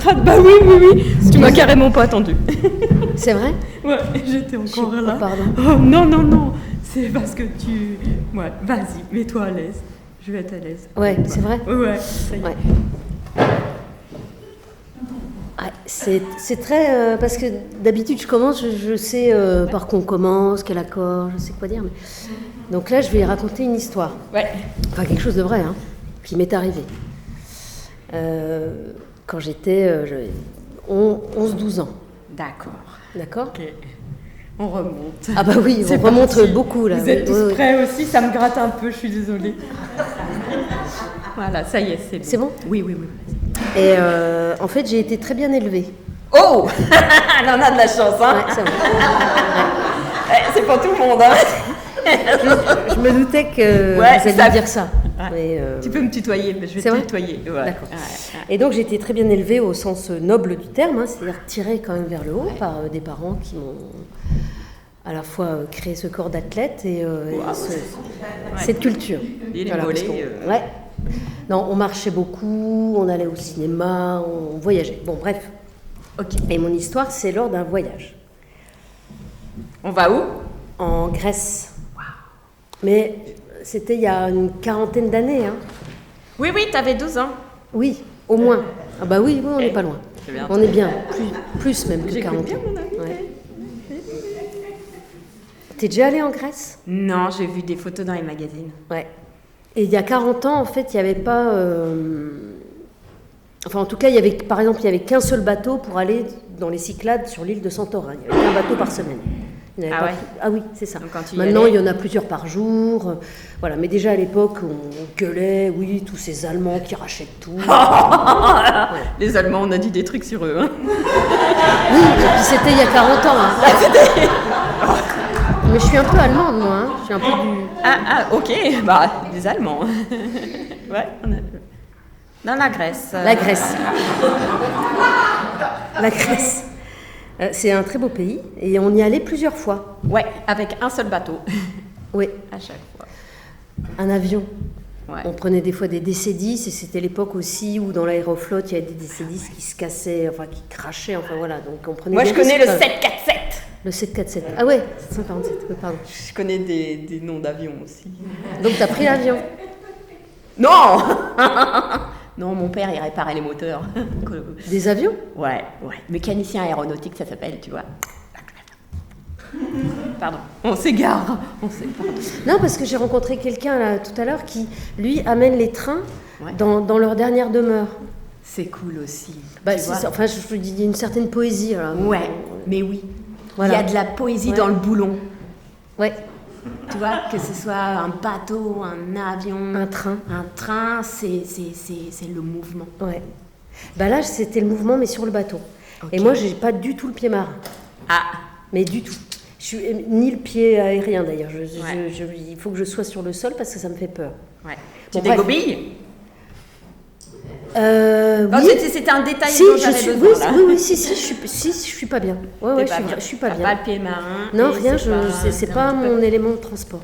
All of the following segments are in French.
crade. Bah oui, tu m'as carrément pas attendu. C'est vrai? Ouais, j'étais encore là. Pardon. Oh non, c'est parce que tu... Ouais, vas-y, mets-toi à l'aise. Je vais être à l'aise. Ouais, c'est vrai? Ouais, ça y est. Ouais. Ouais, c'est très... parce que d'habitude, je commence, je sais par quoi on commence, quel accord, je sais quoi dire. Mais... Donc là, je vais raconter une histoire. Ouais. Enfin, quelque chose de vrai, hein, qui m'est arrivé. Quand j'étais 11-12 ans. D'accord? Ok. On remonte. Ah bah oui, on remonte parti. beaucoup là. Vous êtes tous prêts aussi? Ça me gratte un peu, je suis désolée. Voilà, ça y est, c'est bon. C'est bon? Oui. Et en fait, j'ai été très bien élevée. Oh elle en a de la chance, hein. Ouais, c'est vrai. C'est pas tout le monde, hein. Je me doutais que vous alliez dire ça. Ouais. Mais, tu peux me tutoyer, mais je vais te tutoyer. Ouais. D'accord. Et donc j'ai été très bien élevée au sens noble du terme, hein, c'est-à-dire tirée quand même vers le haut par des parents qui m'ont à la fois créé ce corps d'athlète et cette culture. Et les voilà, ouais. Non, on marchait beaucoup, on allait au cinéma, on voyageait. Bon, bref. Ok. Et mon histoire, c'est lors d'un voyage. On va où? En Grèce. Wow. Mais c'était il y a une quarantaine d'années. Hein. Oui, t'avais 12 ans. Oui, au moins. Ah bah oui, on n'est pas loin. On est bien, plus même que 40 ans. Bien, mon ami. Ouais. T'es déjà allée en Grèce? Non, j'ai vu des photos dans les magazines. Ouais. Et il y a 40 ans, en fait, il n'y avait pas... Enfin, en tout cas, par exemple, il n'y avait qu'un seul bateau pour aller dans les Cyclades sur l'île de Santorin. Il y avait qu'un bateau par semaine. Ah oui, c'est ça. Maintenant, il y en a plusieurs par jour. Voilà. Mais déjà, à l'époque, on gueulait, oui, tous ces Allemands qui rachètent tout. Ouais. Les Allemands, on a dit des trucs sur eux. Hein. Oui, et puis c'était il y a 40 ans. Hein. Mais je suis un peu allemande, moi. Hein. Je suis un peu du... Ok. Bah, des Allemands. Ouais, on a... Dans la Grèce. La Grèce. La Grèce. C'est un très beau pays et on y allait plusieurs fois. Ouais, avec un seul bateau. Oui. À chaque fois. Un avion. Ouais. On prenait des fois des DC-10 et c'était l'époque aussi où dans l'aéroflotte il y avait des DC-10 qui se cassaient, enfin qui crachaient, enfin voilà. Donc on prenait. Moi je connais le 747. Le 747. Ah ouais, 747, oui, pardon. Je connais des noms d'avions aussi. Donc t'as pris l'avion? Non. Non, mon père, il réparait les moteurs. Des avions? Ouais. Mécanicien aéronautique, ça s'appelle, tu vois. Pardon, on s'égare. Non, parce que j'ai rencontré quelqu'un là tout à l'heure qui, lui, amène les trains dans leur dernière demeure. C'est cool aussi. Bah, enfin, je dis, il y a une certaine poésie. Là. Ouais, mais oui. Voilà. Il y a de la poésie dans le boulon. Ouais. Tu vois, que ce soit un bateau, un avion, un train, c'est le mouvement. Ouais. Bah là, c'était le mouvement, mais sur le bateau. Okay. Et moi, j'ai pas du tout le pied marin. Ah. Mais du tout. Je suis ni le pied aérien d'ailleurs. Il faut que je sois sur le sol parce que ça me fait peur. Ouais. Tu dégobilles? Oui. C'était un détail dont j'avais besoin. Oui, si, je suis pas bien. Ouais, je suis pas bien. Pas le pied marin. Non, rien, c'est pas mon élément de transport.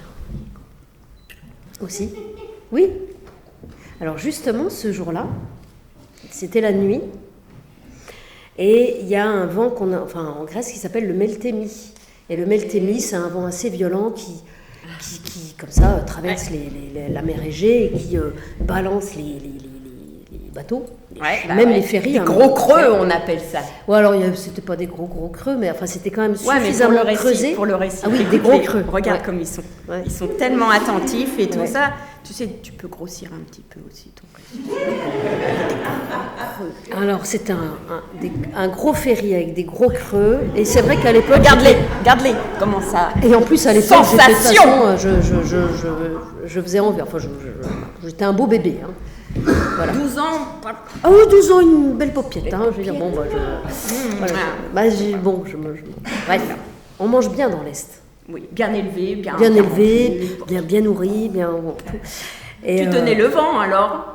Aussi. Oui. Alors justement, ce jour-là, c'était la nuit, et il y a un vent en Grèce qui s'appelle le meltémi. Et le meltémi, c'est un vent assez violent qui comme ça, traverse la mer Égée et qui balance les bateaux, même les ferries. Des gros creux, on appelle ça. Ouais, alors c'était pas des gros creux, mais enfin c'était quand même suffisamment creusé. Pour le récit. Ah oui, des gros creux. Regarde comme ils sont. Ouais. Ils sont tellement attentifs et tout ça. Tu sais, tu peux grossir un petit peu aussi ton récit. Alors c'est un gros ferry avec des gros creux, et c'est vrai qu'à l'époque... Regarde-les, comment ça... Et en plus à l'époque, je faisais envie, enfin j'étais un beau bébé. Hein. Voilà. 12 ans. Ah oui, 12 ans, une belle paupiette. Hein. Je veux dire, bon, bref, on mange bien dans l'Est. Oui, bien élevé, bien nourri, bien. Et tu tenais le vent alors?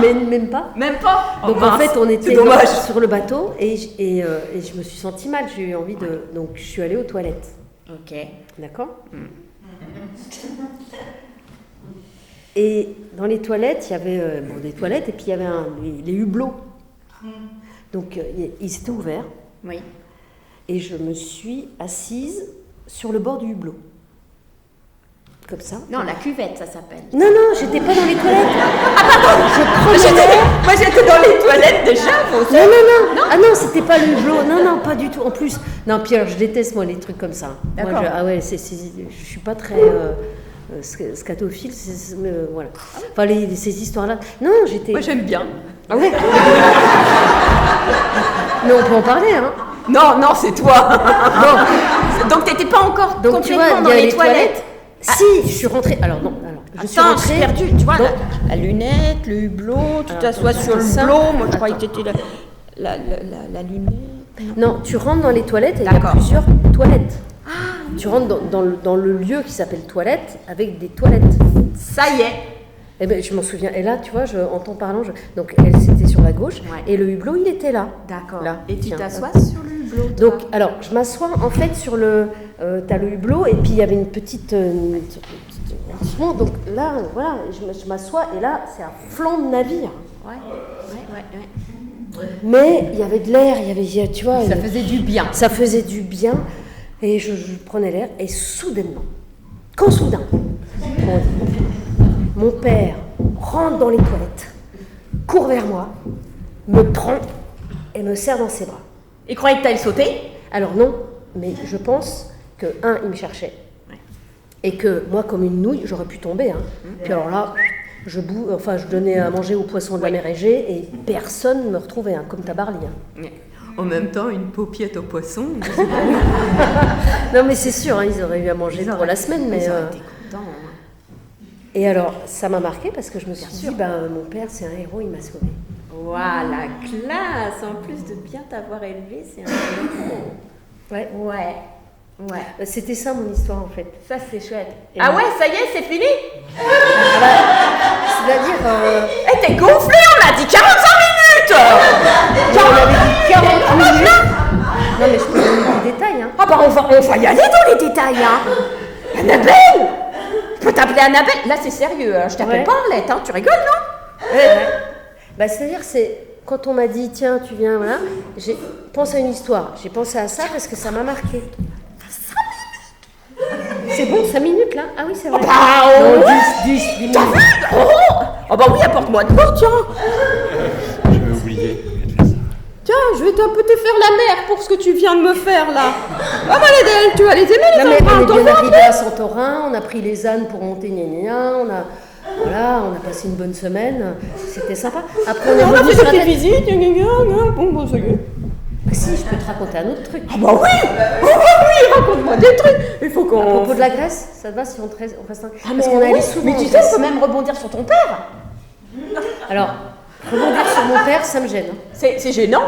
Mais même pas. Même pas. Donc en fait, on était sur le bateau et je me suis sentie mal. J'ai eu envie de. Donc je suis allée aux toilettes. Ok. D'accord. Et dans les toilettes, il y avait des toilettes et puis il y avait les hublots. Donc, ils étaient ouverts. Oui. Et je me suis assise sur le bord du hublot. Comme ça. Non, la cuvette, ça s'appelle. Non, j'étais pas dans les toilettes. Je prenais l'air. Moi, j'étais dans les toilettes déjà. Non. Ah non, c'était pas le hublot. Non, pas du tout. En plus, non, Pierre, je déteste moi les trucs comme ça. D'accord. Moi, je suis pas très scatophile. Voilà. Enfin, ces histoires-là. Non, j'étais. Moi, j'aime bien. Ah ouais. Mais on peut en parler, hein. Non, c'est toi. Donc, t'étais pas encore complètement dans les toilettes. Si, je suis rentrée. Alors non, je suis Attends, rentrée. j'ai perdu. Tu vois, la lunette, le hublot, tu t'assois sur le hublot. Moi, je croyais que t'étais la lunette. Non, tu rentres dans les toilettes et il y a D'accord. plusieurs toilettes. Tu rentres dans le lieu qui s'appelle toilette avec des toilettes. Ça y est. Eh ben, je m'en souviens. Et là, tu vois, en t'en parlant, donc elle c'était sur la gauche et le hublot il était là. D'accord. Là. Et tu Tiens. t'assois sur le hublot. Donc, alors, je m'assois en fait sur le. T'as le hublot et puis il y avait une petite. Donc là, voilà, je m'assois et là, c'est un flanc de navire. Ouais. Mais il y avait de l'air, tu vois. Ça faisait du bien. Ça faisait du bien et je prenais l'air et soudainement, quand soudain, mon père rentre dans les toilettes, court vers moi, me prend et me serre dans ses bras. Il croyait que t'allais sauter. Alors non, mais je pense que, il me cherchait. Et que moi, comme une nouille, j'aurais pu tomber. Hein. Puis alors là, je donnais à manger aux poissons de la mer Égée et personne ne me retrouvait, hein, comme Tabarly. Hein. En même temps, une paupiette au poisson. Non mais c'est sûr, hein, ils auraient eu à manger pour la semaine. Mais, ils auraient été contents. Et alors, ça m'a marqué parce que je me suis dit, mon père, c'est un héros, il m'a sauvée. Voilà, classe. En plus de bien t'avoir élevé, c'est un héros. Ouais. C'était ça mon histoire en fait. Ça, c'est chouette. Et ouais, ça y est, c'est fini. C'est-à-dire... T'es gonflé, on a dit 45 minutes. on avait dit 40 minutes. Non mais je peux donner des détails. Hein. Ah bah on va y aller dans les détails. Hein. Annabelle. Je peux t'appeler Annabelle. Là, c'est sérieux. Hein. Je t'appelle pas Arlette. Hein. Tu rigoles, non? C'est-à-dire, quand on m'a dit, tiens, tu viens, voilà, j'ai pensé à une histoire. J'ai pensé à ça parce que ça m'a marqué. 5 minutes. C'est bon, 5 minutes là? Ah oui, c'est vrai. Oh, 10 minutes. Oh bah oui, apporte-moi de l'eau, tiens. Je vais oublier. Tiens, je vais un peu te faire la mère pour ce que tu viens de me faire là. Ah bah tu vas les aimer les enfants. On est bien arrivé à Santorin, on a pris les ânes pour monter gna, on a passé une bonne semaine, c'était sympa. Après on a fait des visites, bon, ça y est. Si, je peux te raconter un autre truc. Ah bah oui, raconte-moi des trucs. Il faut qu'on... À propos de la Grèce, ça te va si on reste un... Parce qu'on allait souvent. Mais tu sais, on peut même rebondir sur ton père. Alors, rebondir sur mon père, ça me gêne. C'est gênant.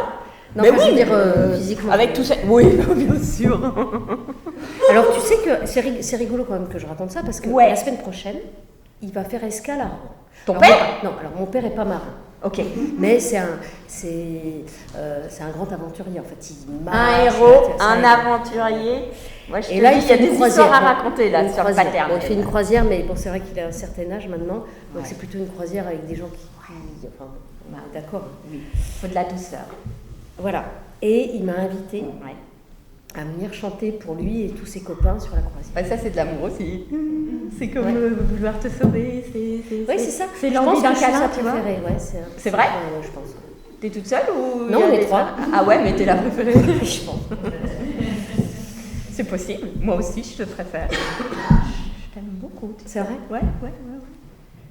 Non, mais oui, je veux dire physiquement. Avec tout ça. Oui, bien sûr. Alors, tu sais que c'est rigolo quand même que je raconte ça parce que la semaine prochaine, il va faire escale à Rouen. Ton père? Non, alors mon père est pas marin. Ok. Mais c'est un grand aventurier en fait. Un héros, un aventurier. Moi, je il y a des histoires à raconter là sur le paternel. Il fait une croisière, mais bon, c'est vrai qu'il a un certain âge maintenant, donc c'est plutôt une croisière avec des gens qui d'accord. Oui. Faut de la douceur. Voilà. Et il m'a invité à venir chanter pour lui et tous ses copains sur la croisière. Ça, c'est de l'amour aussi. C'est comme vouloir te sauver. Oui, c'est ça. C'est l'envie d'un câlin, tu vois. C'est vrai? Je pense. T'es toute seule ou... Non, on est 3. Ah ouais, mais t'es la préférée. Je pense. C'est possible. Moi aussi, je te préfère. Je t'aime beaucoup. C'est vrai? Ouais.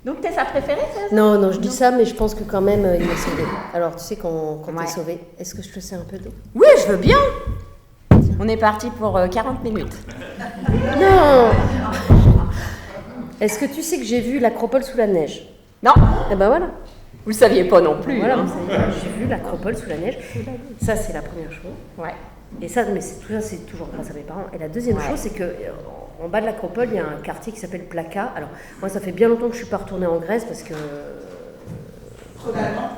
Donc, t'es sa préférée, ça? Non, je dis ça, mais je pense que quand même, il m'a sauvée. Alors, tu sais, quand t'es sauvée, est-ce que je te sais un peu d'eau? Oui, je veux bien. On est parti pour 40 minutes. Non. Est-ce que tu sais que j'ai vu l'acropole sous la neige? Non. Eh ben voilà. Vous le saviez pas non plus. Voilà, j'ai vu l'acropole sous la neige. Ça, c'est la première chose. Ouais. Et ça, mais tout ça, c'est toujours grâce à mes parents. Et la deuxième chose, c'est que en bas de l'acropole, il y a un quartier qui s'appelle Plaka. Alors, moi, ça fait bien longtemps que je suis pas retournée en Grèce parce que trop d'allemand.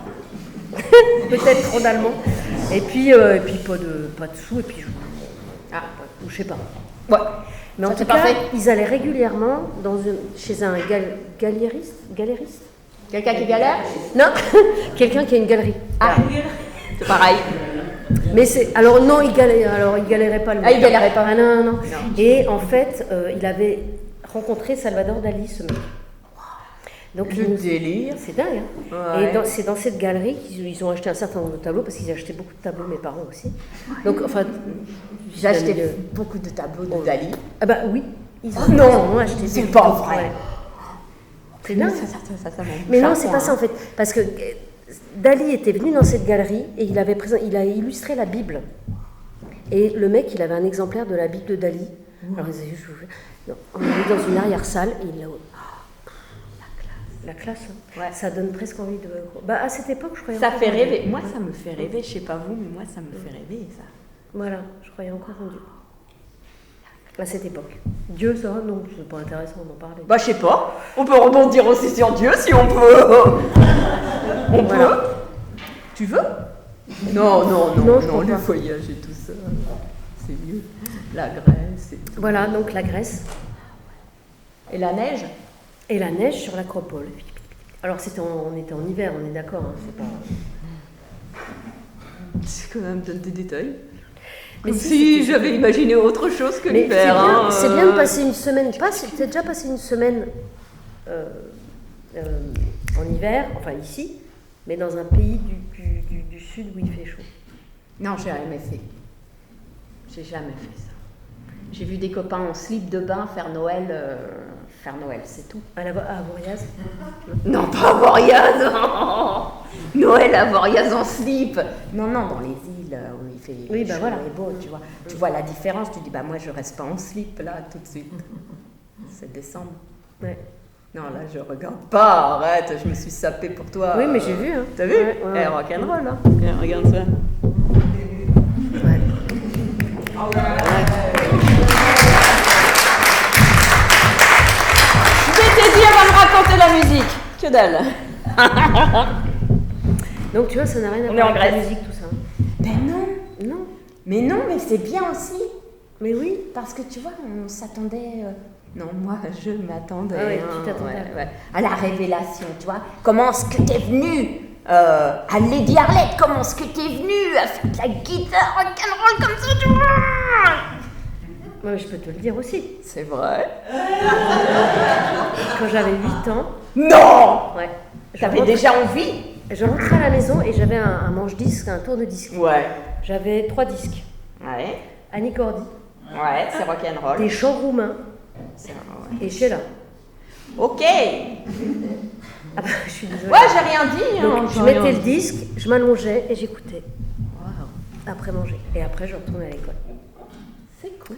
Peut-être trop d'allemand. Et puis pas de sous. Et puis je sais pas. Ouais. Mais en tout cas, ils allaient régulièrement chez un galériste. Quelqu'un qui galère? Non, quelqu'un qui a une galerie. Ah. C'est pareil. Mais c'est alors non, il galérait pas. Il galérait pas. Ah non. Et en fait, il avait rencontré Salvador Dali, ce mec. Donc Le délire. c'est dingue. Hein. Ouais. Et c'est dans cette galerie qu'ils ont acheté un certain nombre de tableaux parce qu'ils achetaient beaucoup de tableaux, mes parents aussi. Donc enfin, J'ai acheté beaucoup de tableaux de Dali. Ah bah oui. Ils ont, Non, ils ont acheté. c'est beaucoup. pas vrai. Ouais. C'est dingue. Ça Mais non, c'est pas ça en fait. Parce que Dali était venu dans cette galerie et il a illustré la Bible. Et le mec, il avait un exemplaire de la Bible de Dali. Alors, on est dans une arrière-salle et il a. La classe, hein. Ouais. Ça donne presque envie de. Bah, à cette époque, je croyais. Ça encore fait en rêver. Dieu. Moi, ça me fait rêver. Je sais pas vous, mais moi, ça me fait rêver, ça. Voilà, je croyais encore en Dieu. À cette époque. Dieu, ça, non, c'est pas intéressant d'en parler. Bah, je sais pas. On peut rebondir aussi sur Dieu si on peut. On peut. Tu veux? Non, je crois le pas. voyage et tout ça. C'est mieux. La Grèce et tout. Voilà, donc la Grèce. Et la neige? Et la neige sur l'acropole. Alors, on était en hiver, on est d'accord, hein, c'est pas. C'est quand même donne des détails. Mais Comme si, si j'avais imaginé autre chose que Mais l'hiver. hein, c'est bien de passer une semaine. T'es déjà passé une semaine en hiver, enfin ici, mais dans un pays du sud où il fait chaud. Non, j'ai jamais fait. J'ai jamais fait ça. J'ai vu des copains en slip de bain faire Noël, c'est tout. À Avoriaz. Non, pas à Voriaz. Noël à Voriaz en slip. Non, dans les îles où il fait Oui, bah chaud voilà. et beau, tu vois. Tu vois la différence, tu dis, bah moi je reste pas en slip là tout de suite. C'est décembre. Ouais. Non, là je regarde pas, arrête, je me suis sapée pour toi. Oui, mais j'ai vu. Hein. T'as vu? Ouais. Rock'n'roll, hein. Viens, regarde ça. Ouais. Je t'ai dit, elle va me raconter la musique. Que dalle. Donc tu vois, ça n'a rien à On est voir en avec la Grèce. musique, tout ça. Ben non. Non. Mais non, mais c'est bien aussi. Mais oui. Parce que tu vois, on s'attendait. Non, moi, je m'attendais. Ah ouais, tu t'attendais à quoi? à la révélation, tu vois. Comment est-ce que t'es venue à Lady Arlette, comment est-ce que t'es venue à faire de la guitare rock'n'roll comme ça, tu vois? Moi, je peux te le dire aussi. C'est vrai. Quand j'avais 8 ans. Non. Ouais. T'avais déjà envie? Je rentrais à la maison et j'avais un manche-disque, un tourne-disque. Ouais. J'avais 3 disques. Ouais. Annie Cordy, Ouais, c'est rock'n'roll. des chants roumains C'est- ouais. et Sheila. Ok. Ah bah, je suis désolée. Ouais, j'ai rien dit. Donc, hein, je j'ai mettais rien le dit. disque, je m'allongeais et j'écoutais Wow. après manger. Et après, je retournais à l'école. C'est cool.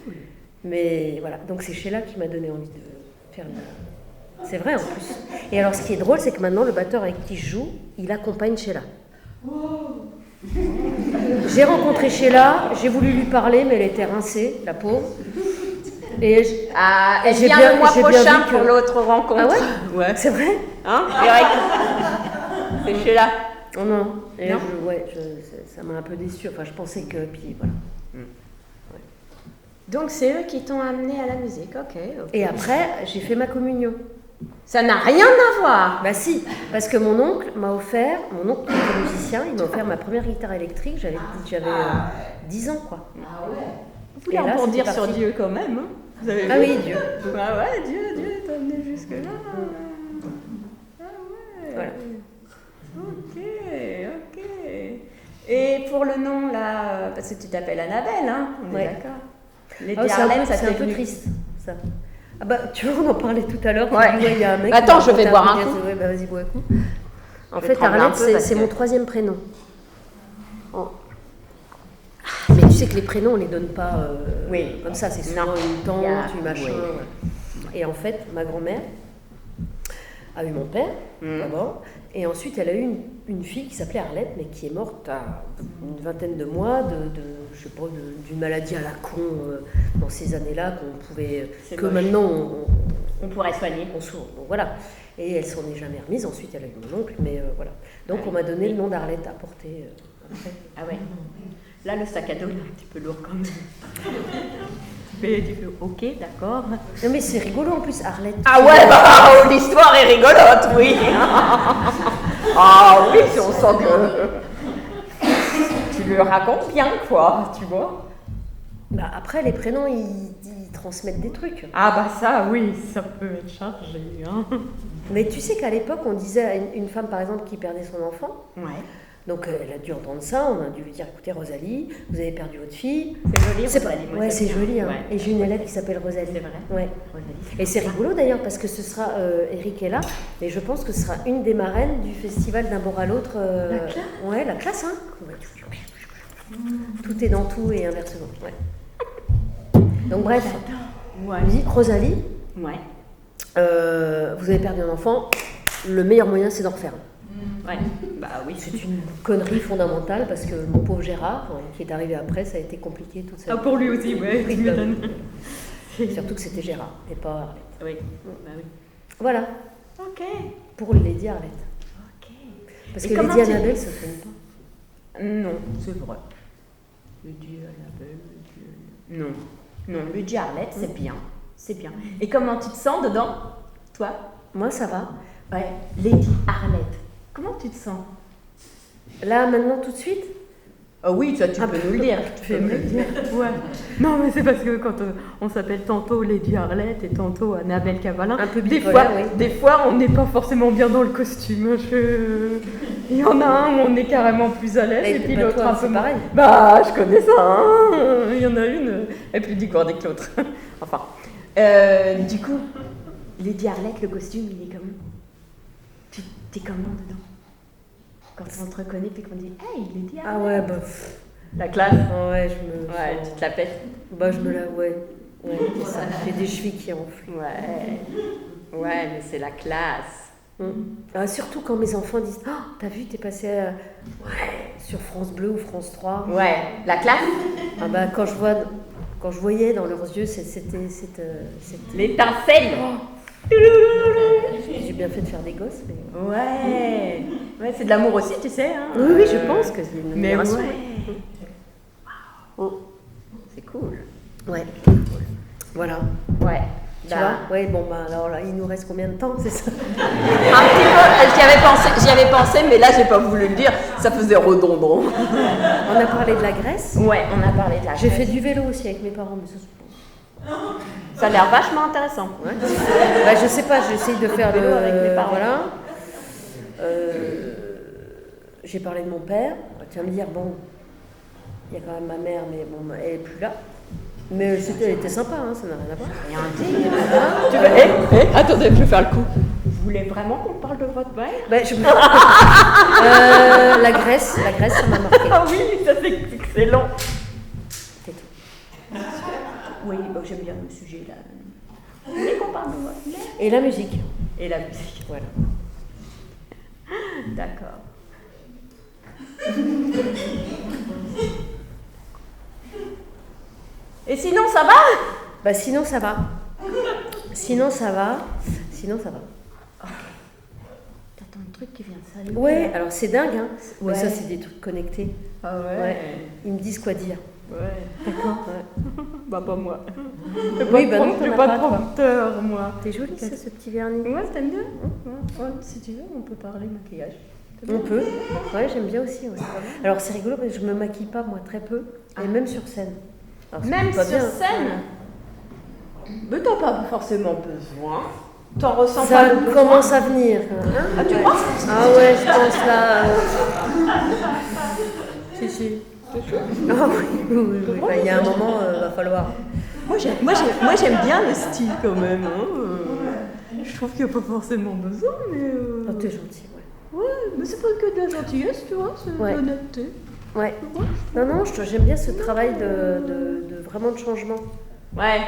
Mais voilà, donc c'est Sheila qui m'a donné envie de faire une... C'est vrai en plus. Et alors, ce qui est drôle, c'est que maintenant, le batteur avec qui je joue, il accompagne Sheila. J'ai rencontré Sheila, j'ai voulu lui parler, mais elle était rincée, la pauvre. Et Elle j'ai vient bien- le mois j'ai bien prochain vu que- pour l'autre rencontre. Ah ouais? Ouais. C'est vrai? Hein, Eric? C'est chez là. Oh non. Et Non. ça m'a un peu déçue. Enfin, je pensais que... Puis voilà. Donc c'est eux qui t'ont amené à la musique, ok. Et après, j'ai fait ma communion. Ça n'a rien à voir. Bah si, parce que mon oncle qui était musicien, il m'a offert ma première guitare électrique, j'avais 10 ans quoi. Vous voulez Et là, en dire c'était sur parti. Dieu quand même, hein? Vous avez Ah vu? oui, Dieu. Ah ouais, Dieu t'a amené jusque-là. Ah ouais. Voilà. Ok. Et pour le nom là, parce que tu t'appelles Annabelle, hein? On est Ouais. d'accord. Les Ah, Arlette, ça c'est t'est un peu venu. triste, ça. Ah bah, tu vois, on en parlait tout à l'heure. Ouais. Tu dis, il y a un mec Attends, qui je m'a vais raconté boire un truc, coup. ouais, bah vas-y, bois un coup. En vais fait, trembler un Arlette, peu parce c'est que- mon 3e prénom. Oh. Mais tu sais que les prénoms, on les donne pas Oui. comme ça, c'est souvent Non. une tante, Il y a- une machin. oui. Ouais. Et en fait, ma grand-mère a eu mon père, Mhm. d'abord, et ensuite elle a eu une fille qui s'appelait Arlette, mais qui est morte à une vingtaine de mois je sais pas, d'une maladie à la con dans ces années-là qu'on pouvait, C'est que moche. maintenant On pourrait soigner. on s'ouvre. Donc voilà. Et elle s'en est jamais remise. Ensuite, elle a eu mon oncle, mais voilà. Donc on m'a donné le nom d'Arlette à porter après. Ah ouais. Là, le sac à dos, il est un petit peu lourd quand même. Mais tu fais, ok, d'accord. Non mais c'est rigolo en plus, Arlette. Ah ouais, bah, l'histoire est rigolote, oui. Ah oui, si on sent que... tu le racontes bien, quoi, tu vois. Bah, après, les prénoms, ils transmettent des trucs. Ah bah ça, oui, ça peut être chargé, hein. Mais tu sais qu'à l'époque, on disait à une femme, par exemple, qui perdait son enfant, Ouais. donc elle a dû entendre ça, on a dû lui dire, écoutez Rosalie, vous avez perdu votre fille. C'est joli, C'est Rosalie. pas... Ouais, c'est joli, hein. Ouais. Et j'ai une élève qui s'appelle Rosalie. C'est vrai. Ouais. Rosalie. Et c'est rigolo d'ailleurs parce que ce sera, Eric est là, et je pense que ce sera une des marraines du festival d'un bord à l'autre. La classe. Ouais, la classe, hein. Ouais. Tout est dans tout et inversement. Ouais. Donc bref, Ouais. musique, Rosalie, Ouais. vous avez perdu un enfant, le meilleur moyen c'est d'en refaire. Ouais. Bah oui. C'est une connerie fondamentale parce que mon pauvre Gérard, qui est arrivé après, ça a été compliqué toute sa Ah, vie. pour lui aussi, ouais, tu m'étonnes. Surtout que c'était Gérard et pas Arlette. Oui. Bah oui. Voilà, Ok. pour Lady Arlette. Ok. Parce Et que comment Lady tu- Annabelle, ça ne fait pas. Non, c'est vrai. Le dieu Annabelle, le dieu... Non. Non, le dieu Arlette, c'est bien. C'est bien. Et comment tu te sens dedans, toi? Moi, ça va. Ouais. Lady Arlette. Comment tu te sens? Là, maintenant, tout de suite. Ah oui, ça tu Ah, peux nous le dire. tu peux me le dire. Ouais. Non, mais c'est parce que quand on s'appelle tantôt Lady Arlette et tantôt Annabelle Cavalin, Un peu des bipolaire, fois, oui. des fois, on n'est pas forcément bien dans le costume. Il y en a un où on est carrément plus à l'aise et puis bah, l'autre toi, un peu c'est moins. pareil. Bah, je connais ça. Hein. Il y en a une, elle est plus décorée que l'autre. Enfin, du coup, Lady Arlette, le costume, il est comment? T'es comment dedans? Quand on te reconnaît et qu'on dit « Hey, Lady Arlette !» Ah ouais, bah. La classe. Ouais, je me. Ouais, tu te la pètes. Bah, je me la. Ouais. Ouais, c'est ça. J'ai des chevilles qui enflent. Ouais. Ouais, mais c'est la classe. Ah, surtout quand mes enfants disent oh, t'as vu, t'es passé sur France Bleu ou France 3. Ouais, la classe. Ah bah, quand je voyais dans leurs yeux, c'était. L'étincelle. J'ai bien fait de faire des gosses, mais. Ouais. Ouais, c'est de l'amour aussi, tu sais. Hein. Oui, oui, je pense que c'est une Mais admiration. ouais. Waouh. C'est cool. Ouais. Voilà. Ouais. Tu vois? Ouais, bon, bah alors là, il nous reste combien de temps, c'est ça? Un petit peu, j'y avais pensé, mais là, j'ai pas voulu le dire, ça faisait redondant. On a parlé de la Grèce. Ouais, on a parlé de la J'ai Grèce. fait du vélo aussi avec mes parents, mais ça c'est bon. Ça a l'air vachement intéressant. Ouais. Bah, je sais pas, j'essaye de faire Vélo avec mes parents. Voilà. J'ai parlé de mon père. Tu vas me dire, bon, il y a quand même ma mère, mais bon, elle est plus là. Mais elle était sympa, hein, ça n'a rien à voir. Il y a un délire. Tu veux... attendez, je vais faire le coup. Vous voulez vraiment qu'on parle de votre mère? Bah, la Grèce, ça m'a marqué. Ah oui, ça c'est excellent. C'est tout. Oui, bah, j'aime bien le sujet là. Vous voulez qu'on parle de votre mère? Et la musique. Et la musique. Voilà. D'accord. Et sinon, ça va? Bah, sinon, ça va. Sinon, ça va. Ok. T'entends un truc qui vient de s'allumer? Ouais, alors c'est dingue, hein. Ouais. Mais ça, c'est des trucs connectés. Ah Ouais. Ils me disent quoi dire. Ouais, d'accord. Ouais. Bah, pas moi. Oui, bah non, j'ai t'en as pas pas, de toi. prompteur, moi. C'est joli, ça, ce petit vernis. Ouais, t'aimes bien? Ouais, si tu veux, on peut parler maquillage. On peut. Ouais, j'aime bien aussi. Ouais. Alors, c'est rigolo parce que je me maquille pas, moi, très peu. Et même sur scène. Alors, c'est Même pas sur bien. scène? Mais t'as pas forcément besoin. T'en ressens Ça pas le besoin? commence à venir. Hein. Ah, tu crois? Ah ouais, je pense là. Si. Ah oui. Bah, il y a un moment, va falloir. Moi j'aime bien le style quand même. Hein. Je trouve qu'il n'y a pas forcément besoin, mais. Oh, t'es gentil, ouais. Ouais, mais c'est pas que de la gentillesse, tu vois, c'est Ouais. de l'honnêteté. Ouais. Non, j'aime bien ce travail de vraiment de changement. Ouais.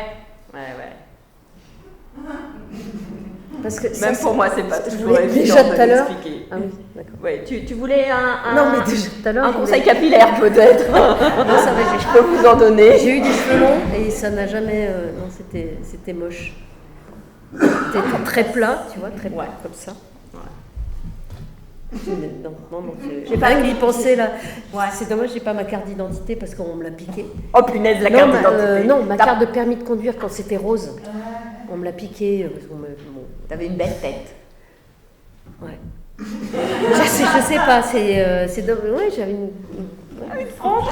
Parce que Même ça, pour moi, c'est pas je toujours voulais évident déjà de tout à l'heure. l'expliquer. Ah oui, d'accord. Ouais, tu voulais un Non, mais déjà tout à l'heure. un je conseil voulais- capillaire peut-être. Non, ça va, Je peux vous en donner. j'ai eu des cheveux longs et ça n'a jamais. Non, c'était moche. C'était très plat, tu vois, très plat, Ouais. comme ça. Ouais. Non, J'ai pas rien qu'y penser là. Ouais. C'est dommage, j'ai pas ma carte d'identité parce qu'on me l'a piqué. Oh punaise, la Non, carte d'identité. non, ma T'as- carte de permis de conduire quand c'était rose. On me l'a piqué. Parce qu'on me- bon, T'avais une belle tête. ouais. Je sais pas, c'est ouais, j'avais une Une frange.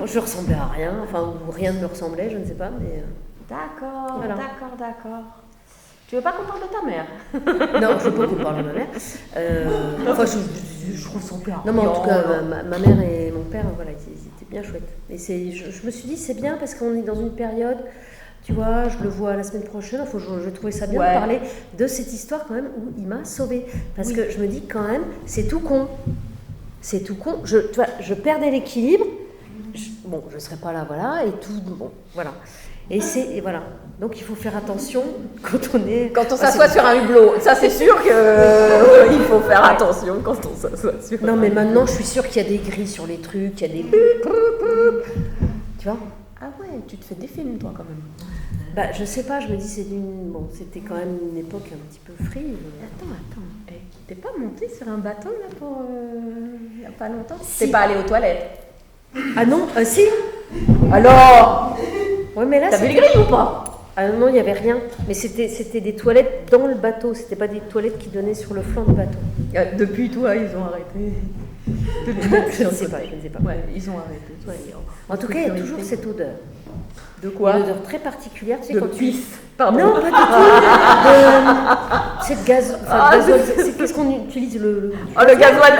Je ressemblais à rien, enfin, ou rien ne me ressemblait, je ne sais pas, mais... D'accord, Voilà. d'accord. Tu veux pas qu'on parle de ta mère? Non, je veux pas qu'on parle de ma mère. Enfin, Je ressemble à non, mais en rien. tout cas, ma mère et mon père, voilà, ils étaient bien chouettes. Et je me suis dit, c'est bien parce qu'on est dans une période, tu vois, je le vois la semaine prochaine, enfin, je trouvais ça bien Ouais. de parler de cette histoire quand même où il m'a sauvée. Parce que je me dis quand même, c'est tout con. C'est tout con. Tu vois, je perdais l'équilibre. Bon, je ne serais pas là, voilà, et tout, bon, voilà. Et voilà. Donc il faut faire attention quand on est... Quand on s'assoit sur un hublot, ça c'est sûr que il faut faire attention quand on s'assoit sur Non, mais maintenant, je suis sûre qu'il y a des grilles sur les trucs, il y a des... Tu vois? Ah ouais, tu te fais des films toi quand même. Bah, je sais pas, je me dis, bon, c'était quand même une époque un petit peu free. Attends. T'es pas monté sur un bateau là pour il y a pas longtemps? T'es pas allé aux toilettes? Ah non, si. Alors, Ouais, mais là, t'as vu les grilles ou pas? Ah non, il n'y avait rien. Mais c'était des toilettes dans le bateau, c'était pas des toilettes qui donnaient sur le flanc du bateau. Depuis toi, ils ont arrêté. Je ne sais pas. Ouais, ils ont arrêté. Ouais. En tout cas, il y a toujours cette odeur. De quoi? Une odeur très particulière, tu sais, De quand tu... pisse. Pardon. Non, pas du tout. C'est de gaz. Enfin, gazole. C'est qu'est-ce qu'on utilise le... Oh, le gasoil,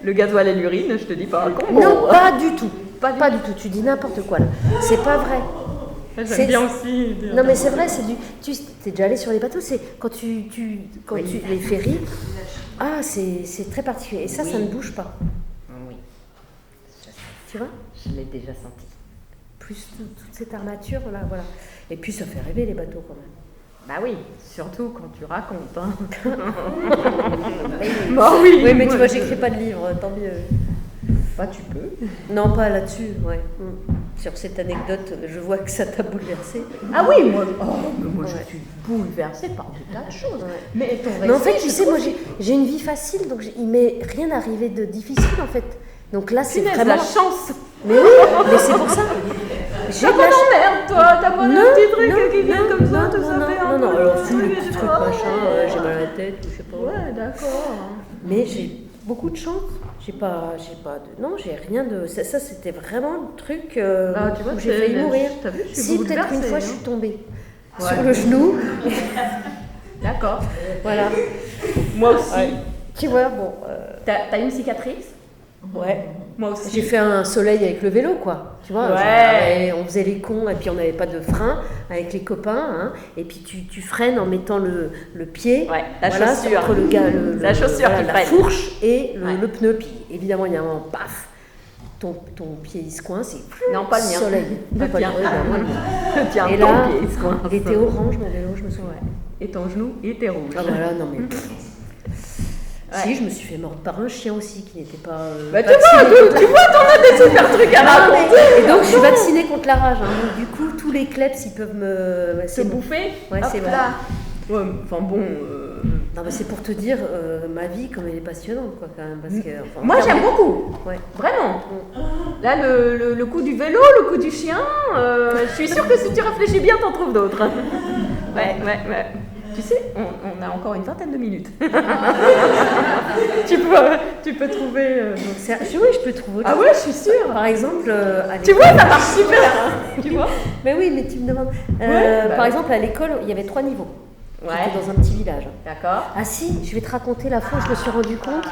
le gasoil et l'urine, je te dis pas un combo. Non, pas du tout. Pas du tout. Tu dis n'importe quoi là. C'est pas vrai. J'aime bien aussi. Non, mais c'est vrai, c'est du. Tu es déjà allé sur les bateaux, c'est quand les ferries. Ah, c'est très particulier. Et ça ne bouge pas. Oui, Tu vois? je l'ai déjà senti. Plus toute cette armature là, voilà. Et puis ça fait rêver les bateaux quand même. Bah oui, surtout quand tu racontes. Hein. Bah oui. Oui, mais tu vois, j'écris pas de livre, tant mieux. Bah tu peux. Non, pas là-dessus, ouais. Sur cette anecdote, je vois que ça t'a bouleversée. Ah oui, moi Ouais. je suis bouleversée par tout tas de choses. Ouais. Mais ton Mais en fait, récit, tu je sais, moi trouve- j'ai une vie facile, donc il m'est rien arrivé de difficile en fait. Donc là, c'est Punaise, vraiment. la chance. Mais oui, mais c'est pour ça. J'ai T'as de pas la chance. d'emmerde, toi. T'as pas de Non, petit truc non, qui vient non, comme ça, non, te non, saper un non, peu. alors tous les Oui, petits je sais trucs, pas. machin, j'ai mal à la tête, je sais pas. Ouais, d'accord. Mais j'ai beaucoup de chance. J'ai pas de. Non, j'ai rien de. Ça c'était vraiment le truc Ah, tu vois, où j'ai failli mourir. T'as vu, je suis Si, peut-être qu'une bouleversée, fois, hein. je suis tombée Ouais. sur le genou. D'accord. Voilà. Moi aussi. Ouais. Tu vois, bon. T'as une cicatrice? Ouais. Moi aussi. J'ai fait un soleil avec le vélo, quoi. Tu vois, Ouais. on faisait les cons et puis on n'avait pas de frein avec les copains. Hein, et puis tu freines en mettant le pied. Ouais, la voilà, chaussure. entre La chaussure qui la freine. fourche et Ouais. le pneu. Puis évidemment, il y a un moment, paf, ton pied il se coince et Non, pas le mien. soleil. Le Pas le tien. mien, ouais, moi, le mien. Tiens, Et ton là, pied, il se coince. il était orange mon vélo, je me souviens. Et ton genou, il était rouge. Ah voilà, non mais. Ouais. Si, je me suis fait mordre par un chien aussi qui n'était pas. Bah, tu vacciné. vois, t'en as des super trucs à Non, raconter. mais- et donc je suis vaccinée contre la rage. Hein. Donc, du coup, tous les kleps, ils peuvent me. Se C'est bon. bouffer. Ouais, Hop c'est bon. là. Ouais, enfin bon. Non, mais c'est pour te dire, ma vie, comme elle est passionnante, quoi, quand même. Parce que, enfin, Moi, j'aime beaucoup. Ouais. Vraiment. Là, le coup du vélo, le coup du chien, je suis sûre que si tu réfléchis bien, t'en trouves d'autres. Ouais. Tu sais, on a encore une vingtaine de minutes. tu peux trouver. Oui, je peux trouver autre Ah chose. ouais, je suis sûre. Par exemple, à Tu l'école- vois, ça marche super. Tu vois. Mais oui, mais tu me demandes. Ouais, bah par oui. exemple, à l'école, il y avait 3 niveaux. Ouais. J'étais dans un petit village. D'accord. Ah si, je vais te raconter la fois où je me suis rendu compte.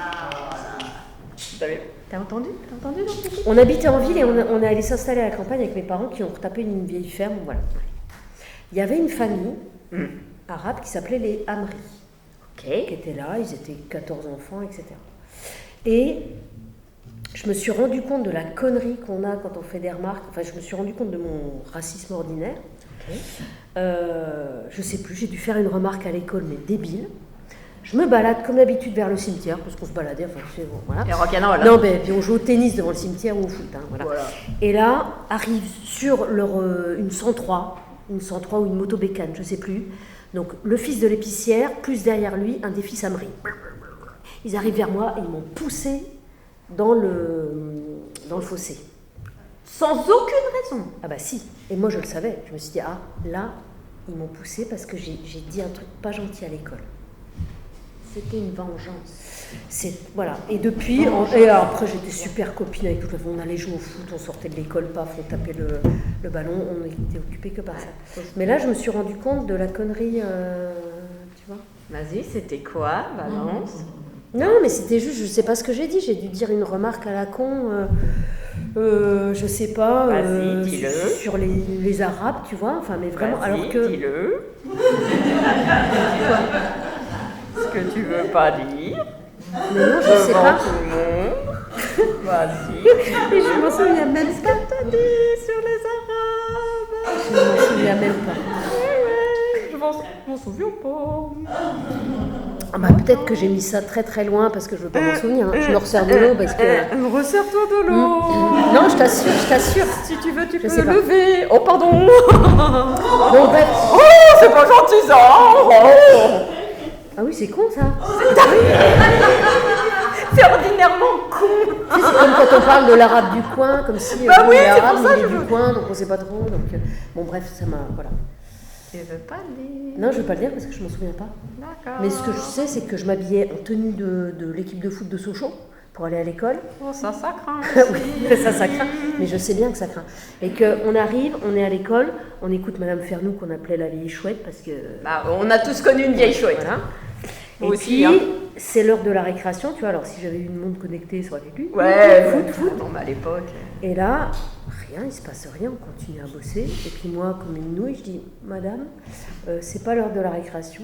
T'as entendu dans le petit? On habitait en ville et on est allé s'installer à la campagne avec mes parents qui ont retapé une vieille ferme. Voilà. Il y avait une famille arabe qui s'appelait les Amri, Ok. qui étaient là, ils étaient 14 enfants, etc. Et je me suis rendu compte de la connerie qu'on a quand on fait des remarques. Enfin, je me suis rendu compte de mon racisme ordinaire. Je sais plus, j'ai dû faire une remarque à l'école, mais débile. Je me balade comme d'habitude vers le cimetière, parce qu'on se baladait, enfin, tu sais, bon, voilà. Et rock'n'roll. Non, ben, puis on joue au tennis devant le cimetière ou au foot, hein, voilà. Voilà. Et là, arrive sur une 103 ou une moto bécane, je sais plus. Donc, le fils de l'épicière, plus derrière lui, un des fils Amri. Ils arrivent vers moi et ils m'ont poussé dans le fossé. Sans aucune raison. Ah bah si, et moi je le savais. Je me suis dit, là, ils m'ont poussé parce que j'ai dit un truc pas gentil à l'école. C'était une vengeance. Voilà. Et depuis, et après j'étais super copine avec tout le monde. On allait jouer au foot, on sortait de l'école, paf, on tapait le ballon, on était occupé que par ça. Mais là, je me suis rendu compte de la connerie, tu vois. Vas-y, c'était quoi, balance? Non, mais c'était juste, je sais pas ce que j'ai dit. J'ai dû dire une remarque à la con, je sais pas, Vas-y, dis-le. sur les Arabes, tu vois. Enfin, mais vraiment, Vas-y, alors que. dis-le. Ce que tu veux pas dire. Mais non, je sais pas. Tout le monde. Vas-y. Et je m'en souviens même pas. T'as dit sur les Arabes. Je m'en souviens même pas. Je m'en souviens pas. Ah bah, peut-être que j'ai mis ça très très loin parce que je veux pas m'en souvenir. Hein. Je me resserre de l'eau parce que. Resserre-toi de l'eau. Non, je t'assure. Si tu veux, tu Je peux sais pas. lever. Oh, pardon. Bon, bref. Oh, c'est pas gentil ça. Oh. Ah oui, c'est con ça. C'est ordinairement con. Tu sais, c'est comme quand on parle de l'arabe du coin, comme si Bah oui, c'est l'arabe pour ça il est que du coin, donc on sait pas trop. Donc, bon, bref, ça m'a. Voilà. Tu veux pas le dire. Non, je vais pas le dire parce que je m'en souviens pas. D'accord. Mais ce que je sais, c'est que je m'habillais en tenue de l'équipe de foot de Sochaux pour aller à l'école. Oh, ça craint. Oui, ça craint. Mais je sais bien que ça craint. Et qu'on arrive, on est à l'école, on écoute Madame Fernoux qu'on appelait la vieille chouette parce que. Bah, on a tous connu une vieille chouette. Voilà. Et Moi aussi, puis, hein. c'est l'heure de la récréation, tu vois. Alors, si j'avais eu une montre connectée, ça aurait été lui. Ouais, foot. Non, mais à l'époque. Et là, rien, il se passe rien, on continue à bosser. Et puis moi, comme une nouille, je dis, Madame, c'est pas l'heure de la récréation.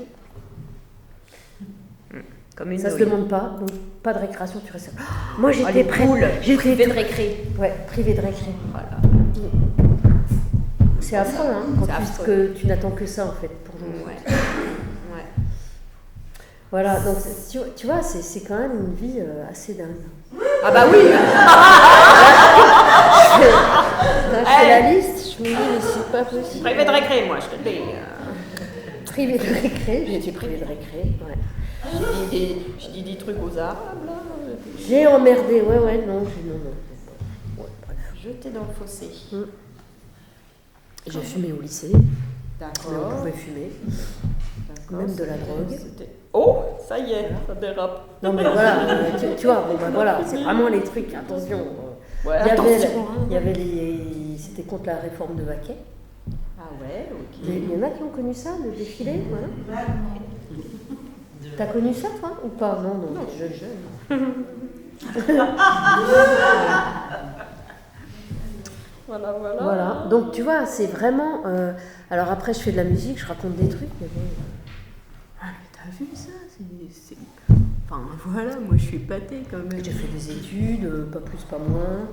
Comme une Ça se nouille. demande pas, donc pas de récréation, tu restes. Moi, j'étais les prête. poules, J'étais privé de récré. Ouais, privé de récré. Voilà. C'est affreux, hein, quand C'est tu, affreux. que tu n'attends que ça, en fait, pour jouer. Ouais. Ouais. Voilà, donc tu vois, c'est quand même une vie assez dingue. Ah bah oui. Quand je fais la liste, je me dis, mais c'est pas possible. Privé de récré, moi, je te le dis. Privé de récré, j'étais privé de récré, ouais. Je dis des trucs aux Arabes, là. J'ai emmerdé, ouais, non. Ouais, bref. Jeté dans le fossé. J'ai fumé au lycée, mais on D'accord. pouvait fumer, même de la drogue. Oh, ça y est, ça dérape. Non mais voilà, tu vois, bon ben voilà, c'est vraiment les trucs, attention. Ouais, Il y avait, attention. il y avait c'était contre la réforme de Vaquet. Ah ouais, ok. Il y en a qui ont connu ça, le défilé, voilà. T'as connu ça toi ou pas? Non, t'es jeune. Voilà. Voilà, donc tu vois, c'est vraiment. Alors après, je fais de la musique, je raconte des trucs, mais bon. Ah, mais t'as vu ça? Enfin, voilà, moi je suis pâtée quand même. J'ai fait des études, pas plus, pas moins,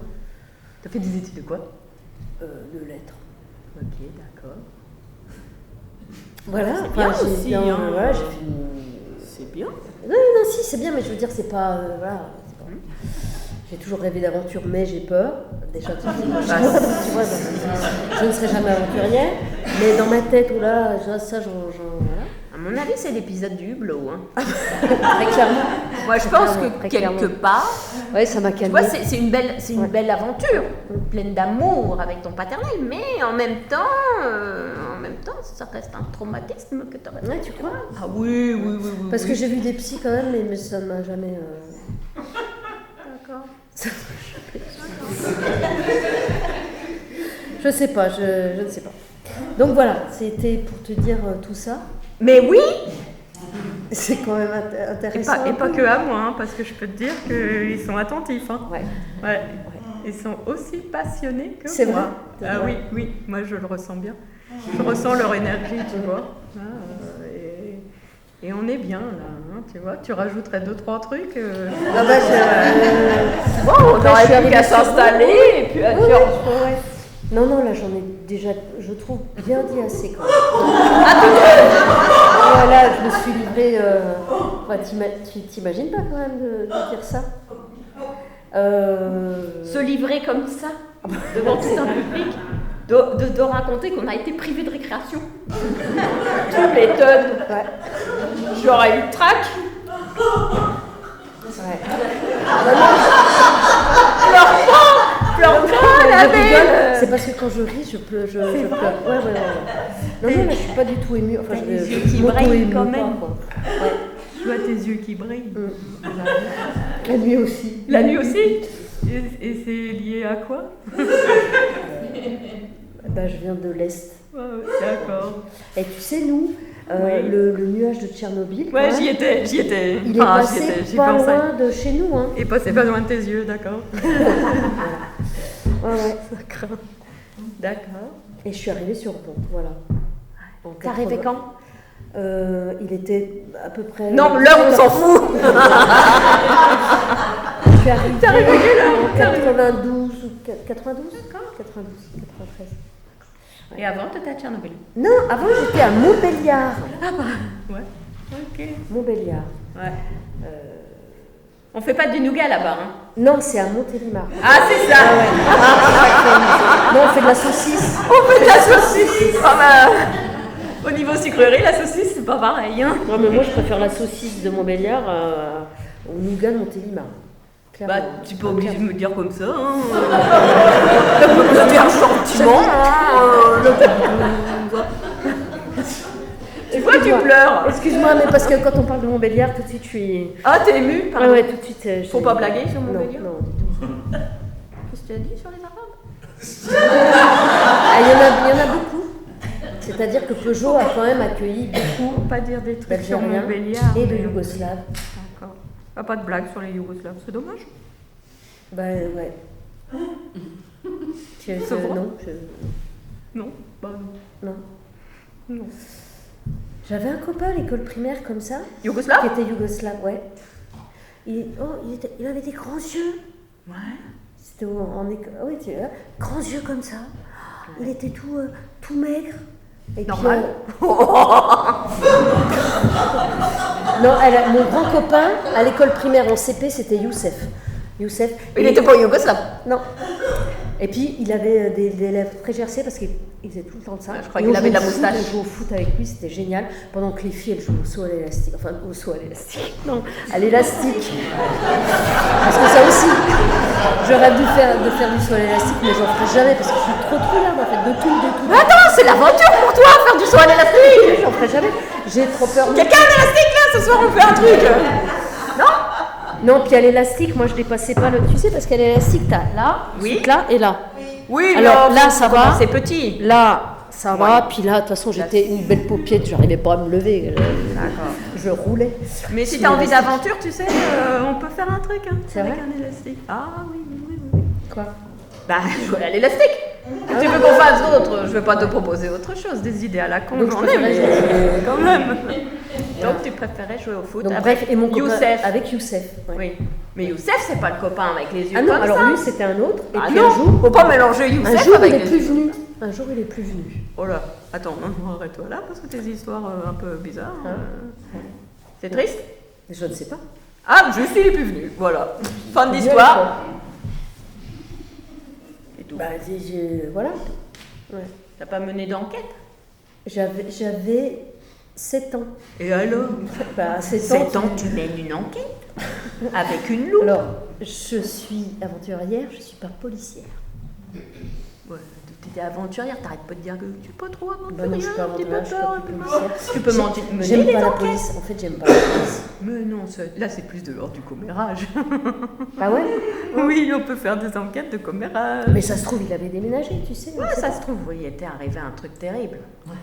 T'as fait des études de quoi? de lettres. Ok, d'accord. Voilà, C'est bien j'ai aussi, bien, hein. voilà, j'ai fait une. C'est bien. Non, si, c'est bien, mais je veux dire, c'est pas. Voilà. C'est pas... J'ai toujours rêvé d'aventure, mais j'ai peur. Déjà, tu vois, je ne serai jamais aventurière. Mais dans ma tête, oh là, ça, voilà. À mon avis, c'est l'épisode du hublot. Hein. Très clairement. Moi, je pense Très que clairement. quelque part, Ouais, ça m'a tu calmé. vois, c'est une belle aventure, pleine d'amour avec ton paternel, mais en même temps, ça reste un traumatisme que tu aurais. Ouais, tu crois? Ah oui. Parce que j'ai vu des psys quand même, mais ça ne m'a jamais. D'accord. Je sais pas, je ne sais pas. Donc voilà, c'était pour te dire tout ça. Mais oui. C'est quand même intéressant. Et pas que à moi, hein, parce que je peux te dire qu'ils sont attentifs. Hein. Ouais. Ils sont aussi passionnés que C'est moi. vrai. C'est Ah vrai. oui, moi je le ressens bien. Je ressens leur énergie, tu vois. Et on est bien là, hein, tu vois. Tu rajouterais 2-3 trucs. Ah bah, Bon, on je aurait suis plus arrivée qu'à sur s'installer et puis à dire. ouais. Non, là j'en ai déjà, je trouve, bien dit assez quand même. Voilà, je me suis livrée. Tu t'imagines pas quand même de dire ça? Se livrer comme ça, devant tout un public, de raconter qu'on a été privé de récréation. Tu m'étonnes. Ouais. J'aurais eu le trac. Ouais. Pleure pas, Je la rigole, belle. c'est parce que quand je ris, je pleure. Ouais. Non, là, je suis pas du tout émue. Enfin, T'as les je yeux qui m'auto-émue brillent quand pas, même. quoi. Ouais. Tu vois tes yeux qui brillent. La nuit aussi. La nuit aussi. Et c'est lié à quoi? Bah, je viens de l'Est. Ouais, d'accord. Et tu sais, nous, Oui. le nuage de Tchernobyl, Ouais, quand j'y même, étais. il est passé j'y pas pensais. loin de chez nous. Hein. Et passé pas loin de tes yeux, d'accord. Ouais. Ça craint. D'accord. Et je suis arrivée sur Pont, voilà. T'es arrivé quand? Il était à peu près... Non, l'heure, on s'en fout. Je suis arrivée T'es arrivée quelle heure? en 92 ou 92 92, 93. Et avant, t'étais à Tchernobyl. Non, avant j'étais à Montbéliard. Ouais. Ok. Montbéliard. Ouais. On fait pas du nougat là-bas, hein? Non, c'est à Montélimar. Ah, c'est ça. Non, on fait de la saucisse. On fait de la saucisse. Ah bah, au niveau sucrerie, la saucisse, c'est pas pareil, hein? Non, mais moi je préfère la saucisse de Montbéliard au nougat de Montélimar. Bah, Clairement. tu peux obligé de me dire comme ça, hein? C'était un sentiment, Tu vois, tu pleures. Excuse-moi, mais parce que quand on parle de Montbéliard, tout de suite je suis. Ah, t'es émue? Ah ouais, tout de suite. Faut pas blaguer sur Montbéliard? Non, du tout. Qu'est-ce que tu as dit sur les Arabes? Ah, il y en a beaucoup. C'est-à-dire que Peugeot a quand même accueilli beaucoup Faut pas dire des trucs sur d'Algériens Montbéliard. et de mais- Yougoslaves. D'accord. Ah, pas de blague sur les Yougoslaves, c'est dommage. Bah ouais. C'est vrai Non, Non, bah non. non. Non. J'avais un copain à l'école primaire comme ça, qui Yougoslave? était yougoslave, ouais. Il avait des grands yeux. Ouais. C'était en école. Oui, tu vois, grands yeux comme ça. Il était tout maigre. Et puis, Normal. non, mon grand copain à l'école primaire en CP, c'était Youssef. Youssef. Il n'était pas yougoslave. Non. Et puis, il avait des lèvres très gercées parce qu'il faisait tout le temps de ça. Ouais, je crois Et qu'il on avait de la jouait au foot, moustache. On jouait au foot avec lui, c'était génial. Pendant que les filles, elles jouaient au saut à l'élastique. Enfin, au saut à l'élastique. Non, à l'élastique. Parce que ça aussi, je rêve de faire du saut à l'élastique, mais j'en ferai jamais parce que je suis trop trouillarde en fait, de tout. Mais attends, c'est l'aventure pour toi, faire du saut à l'élastique. J'en ferai jamais. J'ai trop peur. Quelqu'un a l'élastique là, ce soir on fait un truc. Non? Non, puis à l'élastique, moi je dépassais pas le. Tu sais, parce qu'à l'élastique, t'as là, Oui. ensuite là et là. Oui, Alors, là, ça va. C'est petit. Là, ça va. Ouais. Puis là, de toute façon, j'étais une belle paupiette, j'arrivais pas à me lever. D'accord. Je roulais. Mais si t'as envie d'aventure, tu sais, on peut faire un truc hein, C'est avec vrai un élastique. Ah oui. Quoi? Bah, jouer à l'élastique. Tu veux qu'on fasse d'autres? Je vais pas te proposer autre chose, des idées à la con, Donc, je j'en ai, préférais mais quand même. Donc tu préférais jouer au foot Donc, avec bref, et mon copain. Youssef. Avec Youssef. Ouais. Oui. Mais Youssef, c'est pas le copain avec les yeux Ah non, comme alors ça. lui, c'était un autre. Et Ah puis non, un jour, faut pas mélanger un Youssef jour, il avec est les plus yeux. venu. Un jour, il est plus venu. Oh là, attends, non, arrête-toi là, parce que tes histoires un peu bizarres. Hein C'est triste? Je ne sais pas. Ah, juste il est plus venu, voilà. Fin de Bien, l'histoire. Et tout. Bah, voilà. Ouais. T'as pas mené d'enquête? J'avais 7 ans. Et alors? Bah, 7 7 ans, tu mènes une enquête? Avec une loupe? Alors, je suis aventurière, je suis pas policière. Ouais, t'étais aventurière, t'arrêtes pas de dire que tu es pas trop aventurière, Bah non, je suis pas un petit peu aventurière, je suis pas peur, plus un peu policière. peur. Tu peux mener J'aime les pas la enquêtes. police. En fait, j'aime pas la police. Mais non, là c'est plus de l'ordre du commérage. Ah ouais? Oui, on peut faire des enquêtes de commérage. Mais ça se trouve, il avait déménagé, tu sais. on Ouais, sait ça pas. se trouve, oui, il était arrivé un truc terrible. Moi,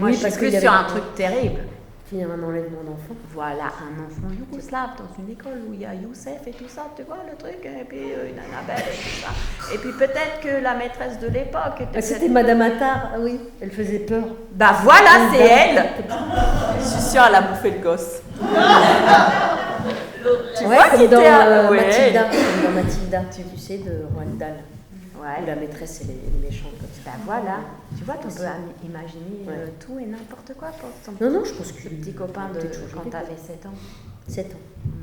Oui, je suis parce plus qu'il y sur avait- un truc terrible. Finir un enlèvement d'enfant. Voilà, un enfant yougoslave dans une école où il y a Youssef et tout ça, tu vois le truc, et puis une Annabelle et tout ça. Et puis peut-être que la maîtresse de l'époque était. Ah, c'était peut-être- Madame Attard, ah oui, elle faisait peur. Bah voilà, c'est elle! elle. Je suis sûre, elle a bouffé le gosse. Tu Ouais, vois comme qui dans était à- ouais. Mathilda, comme dans Mathilda, tu sais, de Roald Dahl. Où Ouais. la maîtresse et les méchants comme ça. Bah voilà, tu vois, tu peux imaginer Ouais. tout et n'importe quoi pour ton Non, non, je pense que ce petit copain de t'es toujours quand joli, quoi. t'avais 7 ans. 7 ans.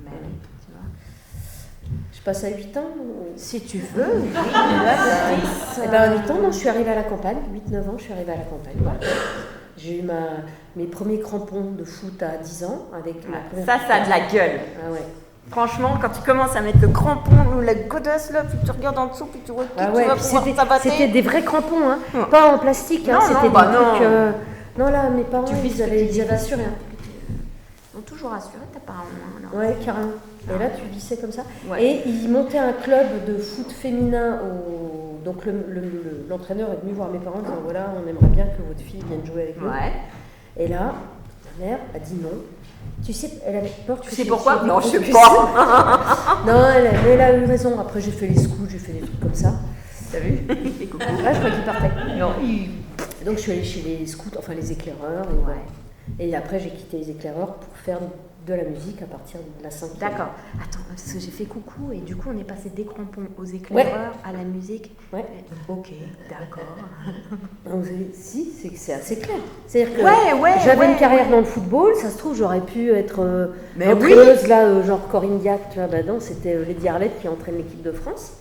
Mais oui, tu vois. Je passe à 8 ans ou... Si tu veux, oui, là, Eh ben, à 8 ans, non, je suis arrivée à la campagne. 8-9 ans, je suis arrivée à la campagne. Voilà. J'ai eu mes premiers crampons de foot à 10 ans avec ma première... ça a de la gueule. Ah ouais. Franchement, quand tu commences à mettre le crampon ou la godasse là, puis tu regardes en dessous, puis tu vois qui Ah tu ouais, vas puis pouvoir c'était t'abattre. des vrais crampons, hein. Ouais. Pas en plastique, hein. Non, C'était non, des bah non. trucs... Non, là, mes parents, Tu vis ce ils que avaient tu dis. assuré. Hein. sont toujours assurés, apparemment. Alors. Ouais, carrément. Et là, tu glissais comme ça. Ouais. Et ils montaient un club de foot féminin. Donc l'entraîneur est venu voir mes parents en disant voilà, on aimerait bien que votre fille vienne jouer avec nous. Ouais. Et là, ma mère a dit non. Tu sais, elle avait peur que... Tu sais pourquoi? Non, je sais que pas. Non, elle a eu raison. Après, j'ai fait les scouts, j'ai fait des trucs comme ça. T'as vu? Et coucou. Là, je crois qu'il partait. Non, Donc, je suis allée chez les scouts, enfin les éclaireurs. Et après, j'ai quitté les éclaireurs pour faire de la musique à partir de la 5e. D'accord. Attends, parce que j'ai fait coucou et du coup, on est passé des crampons aux éclaireurs à la musique. Ouais. Ok, d'accord. Donc, si, c'est assez clair. C'est-à-dire que j'avais une carrière dans le football, ça se trouve, j'aurais pu être entraîneuse, là, genre Corinne Diacre, tu vois, bah non, c'était Lady Arlette qui entraîne l'équipe de France,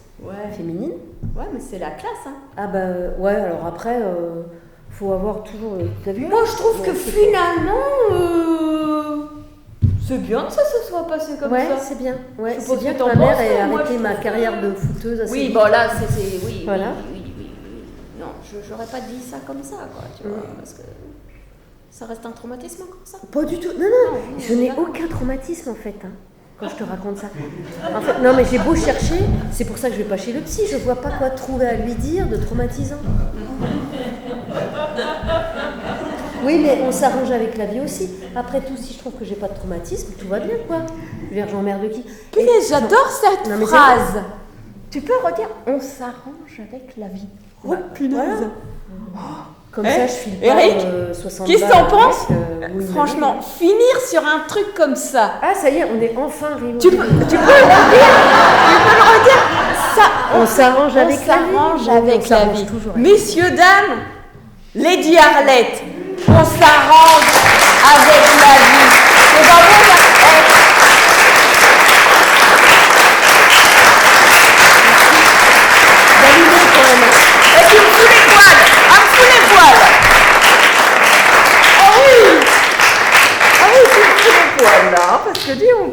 féminine. Ouais, mais c'est la classe, hein. Ah bah, ouais, alors après, faut avoir toujours... t'as vu, Moi, je trouve que finalement, c'est bien que ça se soit passé comme ouais, ça. c'est bien. Ouais, Je c'est suppose bien que que t'en ma mère penses, ait moi, arrêté je ma trouve carrière de footeuse assez Oui, vite. bon, là, oui. Voilà. Oui. Non, j'aurais pas dit ça comme ça, quoi, tu vois, parce que ça reste un traumatisme encore, ça. Pas du tout. Non, je n'ai d'accord. aucun traumatisme en fait, hein, quand je te raconte ça. En fait, non, mais j'ai beau chercher, c'est pour ça que je vais pas chez le psy, je vois pas quoi trouver à lui dire de traumatisant. Oui, mais on s'arrange avec la vie aussi. Après tout, si je trouve que j'ai pas de traumatisme, tout va bien, quoi. Je veux dire, j'emmerde qui? Punaise, j'adore cette Non, mais c'est phrase. Tu peux redire, on s'arrange avec la vie. Oh, punaise. Comme ça, je file pas Eric, 60 qu'est-ce que balles t'en penses avec, oui, Franchement, finir sur un truc comme ça. Ah, ça y est, on est enfin réunis. Tu peux le redire. Ça, On s'arrange on avec la vie. s'arrange Oui, avec on la s'arrange vie. toujours avec Messieurs, dames, Lady Arlette, on s'arrange avec la vie. C'est pas bon, ça. Validé quand même. Et tu me fous les poils. Ah, me fous les poils. Ah oui, tu me fous les poils là, parce que dis, on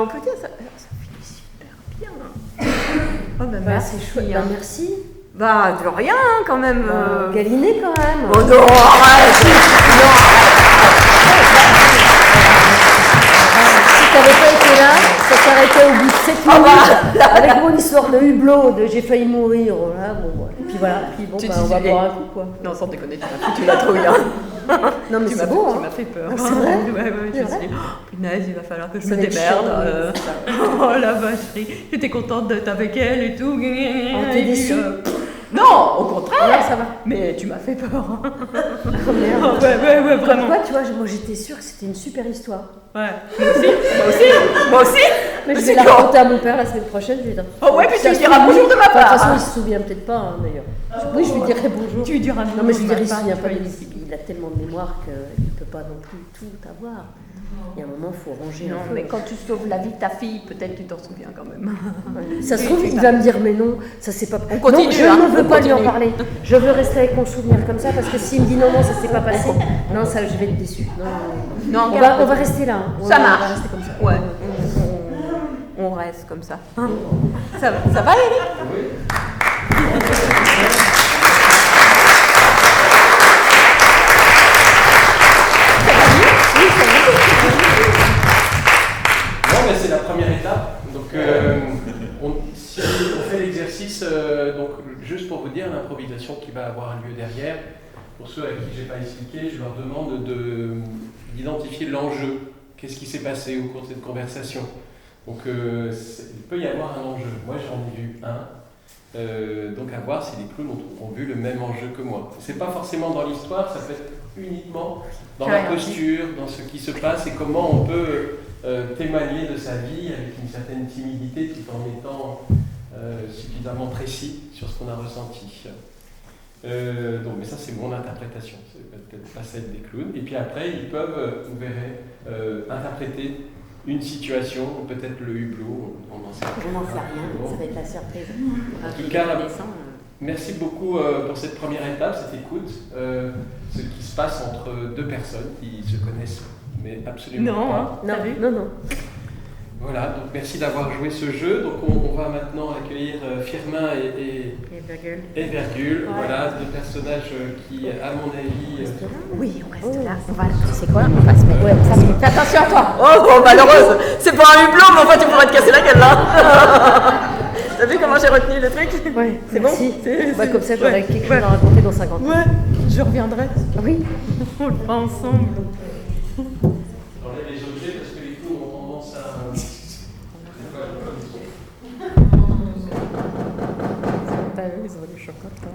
peut dire ça. Ça finit super bien. Oh ben Bah, merci. c'est chouette. hein. Bah, merci. Bah de rien hein, quand même. Galiné quand même. Oh non, arrête. Si t'avais pas été là, ça s'arrêtait au bout de 7 minutes. Avec mon histoire de hublot, de j'ai failli mourir. Voilà, bon, voilà. Et puis voilà, puis bon, Tu bah, dis- on va boire un coup quoi. Non, sans déconner, tu m'as foutu la trouille. Hein. Non, mais Tu c'est m'as beau, fait, hein. tu m'as fait peur. C'est vrai. Ouais, je C'est me suis vrai. dit, oh, punaise, il va falloir que je Ça me va être démerde. chiant, Oh la vacherie, j'étais contente d'être avec elle et tout. t'es Et puis, déçue non, au contraire. Ouais, ça va. Mais tu m'as fait peur. Oh, merde. Ouais, vraiment. Pourquoi, tu vois, moi j'étais sûre que c'était une super histoire. Ouais, moi aussi. Mais je C'est vais la quand raconter à mon père la semaine prochaine. Je lui dirai. Oh ouais, puis tu Ça lui se diras trouve, bonjour de ma enfin, part. De toute façon, il se souvient peut-être pas, hein, d'ailleurs. Oui, je lui dirai bonjour. Tu lui diras Non, mais je lui dirai, il se bonjour de souvient ma pas part, de tu vois, Il a tellement de mémoire qu'il ne peut pas non plus tout avoir. Il y a un moment, il faut ranger Non, un peu. mais quand tu sauves la vie de ta fille, peut-être tu t'en souviens quand même. Ouais. Ça se trouve, il va me dire, mais non, ça c'est pas... On continue, non, je hein, ne veux on pas lui en continue. parler. Je veux rester avec mon souvenir comme ça, parce que s'il me dit non, ça s'est pas passé, non, ça, je vais être déçue. Non, Non, on va rester là. Hein. Ça On marche. va rester comme ça. Ouais, on reste comme ça. Ça va, Eric? Non, mais c'est la première étape. Donc, si on fait l'exercice, donc juste pour vous dire, l'improvisation qui va avoir lieu derrière, pour ceux à qui je n'ai pas expliqué, je leur demande d'identifier l'enjeu. Qu'est-ce qui s'est passé au cours de cette conversation? Donc, il peut y avoir un enjeu. Moi, j'en ai vu un. Donc, à voir si les clowns ont vu le même enjeu que moi. C'est pas forcément dans l'histoire, ça peut être uniquement dans la posture, dans ce qui se passe et comment on peut témoigner de sa vie avec une certaine timidité tout en étant suffisamment précis sur ce qu'on a ressenti. Donc, mais ça c'est mon interprétation, c'est peut-être pas celle des clowns. Et puis après, ils peuvent, vous verrez, interpréter une situation, peut-être le hublot, on n'en sait Je n'en sais rien, ça va être la surprise. En tout cas, merci beaucoup pour cette première étape, cette écoute, ce qui se passe entre deux personnes qui se connaissent, mais absolument Non, pas. hein. Non, T'as vu non. Voilà, donc merci d'avoir joué ce jeu. Donc on va maintenant accueillir Firmin et Virgule, Ouais. voilà, deux personnages qui, à mon avis, Oui, on reste là. On va. Tu sais quoi? On va se mettre. Ouais, on se met. Fais attention à toi. Oh, malheureuse. C'est pas un hublot, mais enfin, tu pourrais te casser la gueule là. T'as vu comment j'ai retenu le truc? Ouais, C'est bon. merci. C'est- Bah, comme ça, j'aurais ouais. quelque chose à raconter dans 50 ans. Ouais, je reviendrai. Oui. On le fera ensemble. enlève les objets parce que les cours ont tendance à. T'as vu, ils ont des chocolats.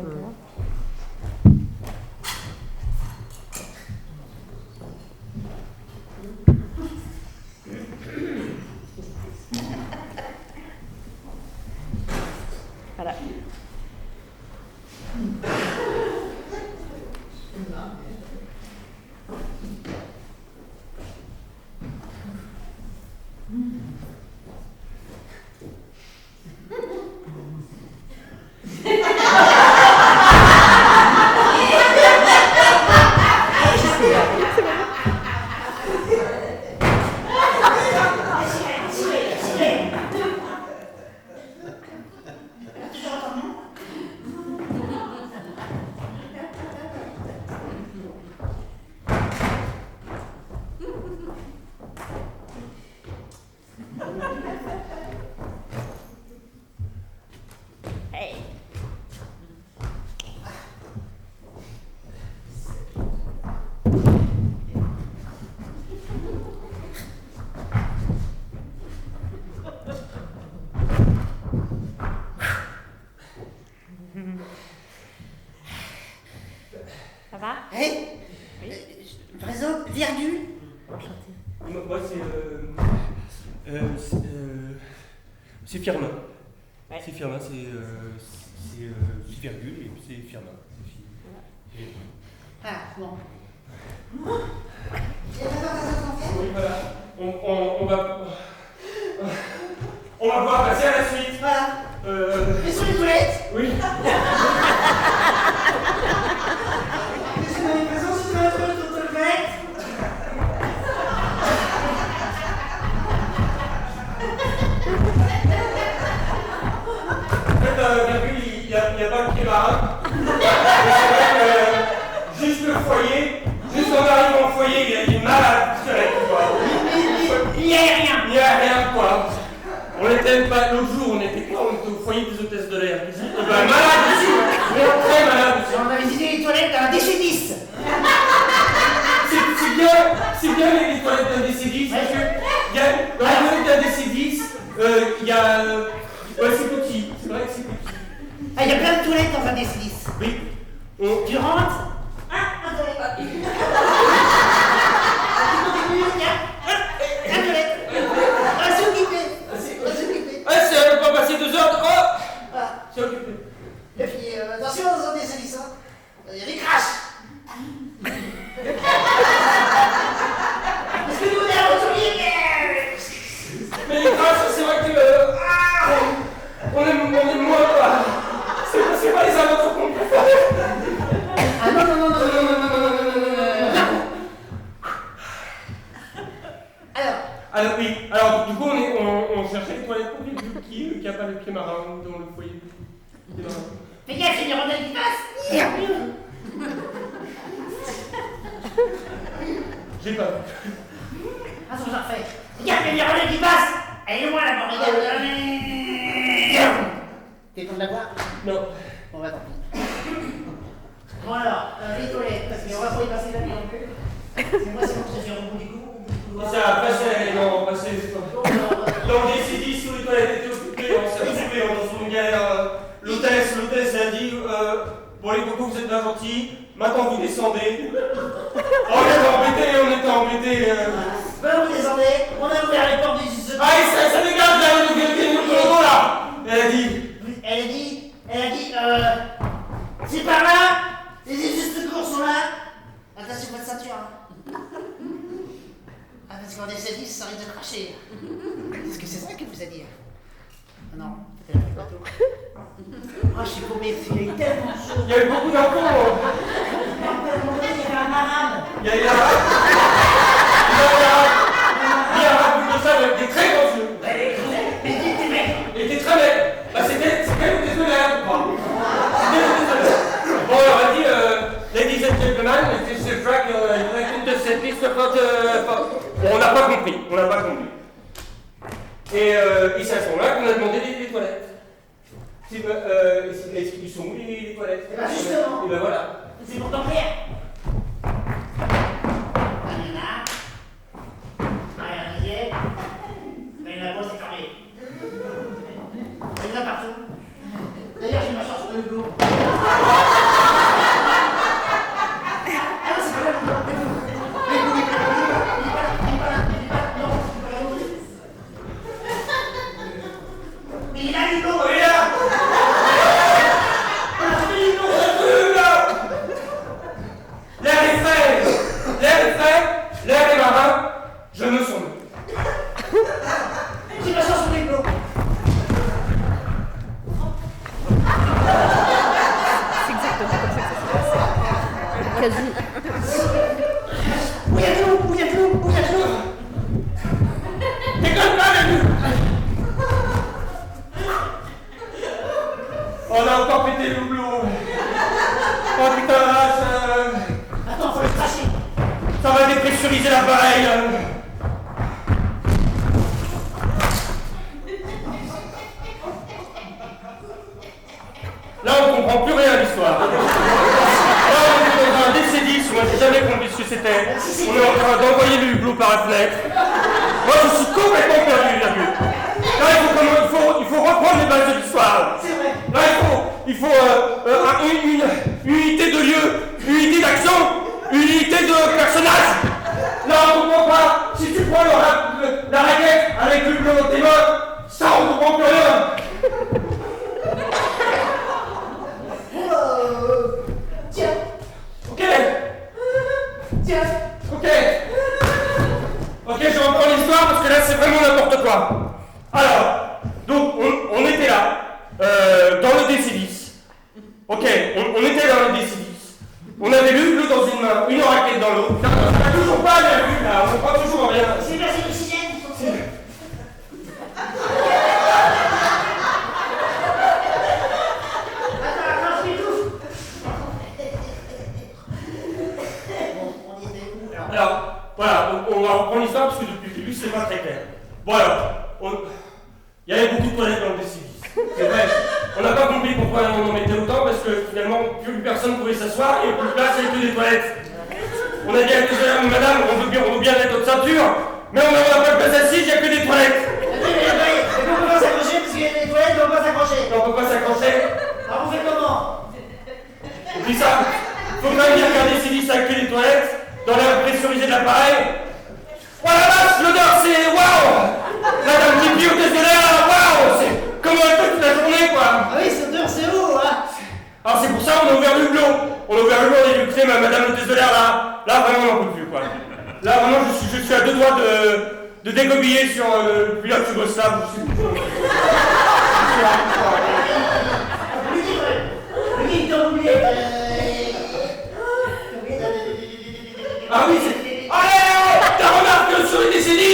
Voilà. Ça va? Hé Présente, virgule. Moi, c'est Firmin. Ouais. C'est Firmin, c'est virgule et puis c'est Firmin. Ah, bon. Et maintenant, t'as d'autres enfants? Oui, voilà. On va pouvoir passer à la suite. Voilà. Mais sur les toilettes? Oui. Qu'est-ce que t'as présent si tu vas trouver ton toilette? En fait, virgule, il n'y a pas le pied marin. C'est vrai que juste le foyer, juste en arrivant au foyer, il est malade. Il n'y a rien. Il n'y a rien, quoi. On était pas l'autre jour, on était au foyer des hôtesses de l'air. Malade aussi. Très malade aussi. On a visité les toilettes d'un décédiste. C'est bien les toilettes d'un décédiste, parce que il y a, dans les toilettes d'un décédiste, il y a. Ouais, c'est petit, c'est vrai que c'est petit. Ah, il y a plein de toilettes dans un décédiste. Oui. Tu rentres? Ah, un toilette. Tu continues, tiens. Un toilette. On va s'occuper. On va s'occuper. Ah, ça va pas passer 2 heures. Oh Voilà. C'est occupé. Et puis, attention dans un décédiste, hein. Il y a des crashs. Parce que nous, on est à retourner, Mais les grâces, c'est vrai que. On est moins. C'est pas les amateurs qu'on préfère. Ah non, non, non, non, non, non, non, non, non, non, non, non. Alors, Oui, alors du coup, on cherchait les toilettes pour Virgule qui a pas le pied marin dans le foyer. Pied marin. fais gaffe, il y a une rondelle qui passe. J'ai pas vu. Attends, j'en refais. Fais gaffe, il y a une rondelle qui passe. Elle est loin là-bas, regarde. T'es content de la voir? Non. Bon, bah tant pis. Bon alors, les toilettes, parce qu'on va pas y passer la nuit non plus. C'est moi, c'est bon, je suis au bout du coup. Et ça a passé, non, passé. Dans le décédiste où les toilettes étaient occupées, on s'est occupé dans une galère. L'hôtesse a dit bon, les cocos, vous êtes bien gentils, maintenant vous descendez. On était embêtés. Ben, vous descendez, on a ouvert les portes du studio. Allez, ça dégage là, le logo là. Elle a dit, c'est par là, les effets de secours sont là. Attention, pas de ceinture. Hein. Ah, parce qu'en décédiste, ça risque de cracher. Est-ce que c'est ça qu'elle vous a dit? Ah non, peut-être pas tout. Ah, je suis paumé, parce qu'il y a eu tellement de choses. Il y a eu beaucoup d'infos. À un moment donné, il y avait un arabe. Il y a un arabe plutôt ça avec des très grands yeux. gentleman, Mr. Frank, une de cette liste, on n'a pas compris, Et c'est à ce moment-là qu'on a demandé les toilettes. Ils sont où les toilettes? Et ben justement. Et ben voilà. C'est pour t'en faire. Il y en a. Il y en a deuxième. Mais il y en a pas, c'est carré. Il y en a partout. D'ailleurs, j'ai ma chance sur le hublot. Ah non, c'est pas là, le hublot. Il est pas là. Non, c'est pas là. Mais il est là, l'hublot. Il est là. On a trouvé l'hublot. L'air est frais, l'air est marin, je me sens. J'ai ma chance sur l'hublot. C'est exactement comme ça que ça s'est passé. Quasi. Où y a de l'eau. Déconne pas, Lulu. On a encore pété le hublot. Oh putain, Attends, faut le cracher. ça va dépressuriser l'appareil. Là, on comprend plus rien à l'histoire. Là, on est dans un DC-10, moi j'ai jamais compris ce que c'était. On est en train d'envoyer le hublot par la fenêtre. Moi, je suis complètement perdu, Virgule. Là, il faut reprendre les bases de l'histoire. C'est vrai. Là, il faut une unité de lieu, une unité d'action, une unité de personnage. Là, on comprend pas. Si tu prends la raquette avec le hublot dans tes mains, ça, on comprend plus rien. Tiens. Ok. Ok, je reprends l'histoire parce que là, c'est vraiment n'importe quoi. Alors, donc, on était là, dans le DC-10. Ok, on était dans le DC-10. On avait le hublot dans une main, une raquette dans l'autre. On n'a toujours pas bien vu, là, on comprend toujours rien. C'est passé l'oxygène. Attends, je m'étouffe. Bon, on y était où alors? Alors, voilà, on va reprendre l'histoire parce que depuis le début, c'est pas très clair. Bon alors, il y avait beaucoup de toilettes dans le DC-10. C'est vrai. On n'a pas compris pourquoi on en mettait autant parce que finalement, plus personne ne pouvait s'asseoir et plus de place, il n'y avait que des toilettes. On a dit à tout madame, on veut bien mettre notre ceinture, mais on n'a pas de place assise, il n'y a que des toilettes. Mais on peut pas s'accrocher parce qu'il y a des toilettes, on peut pas s'accrocher. On ne peut pas s'accrocher. Alors on fait comment? Oublie ça. Faut quand même bien regarder ces listes avec les toilettes, dans l'air pressurisé de l'appareil. Oh la vache, l'odeur, c'est waouh! Madame Pipi, hôtesse de l'air, waouh! C'est comment elle fait toute la journée, quoi! Ah oui, cette odeur, c'est haut, hein. Alors c'est pour ça qu'on a ouvert le hublot. On a ouvert le hublot, on a dit, écoutez, madame l'hôtesse de l'air, là vraiment, on n'en peut plus, quoi. Là, vraiment, je suis à deux doigts de dégobiller sur le pilote yougoslave. Lui, t'as oublié. Ah oui, c'est... Allez, t'as remarqué sur les DC-10?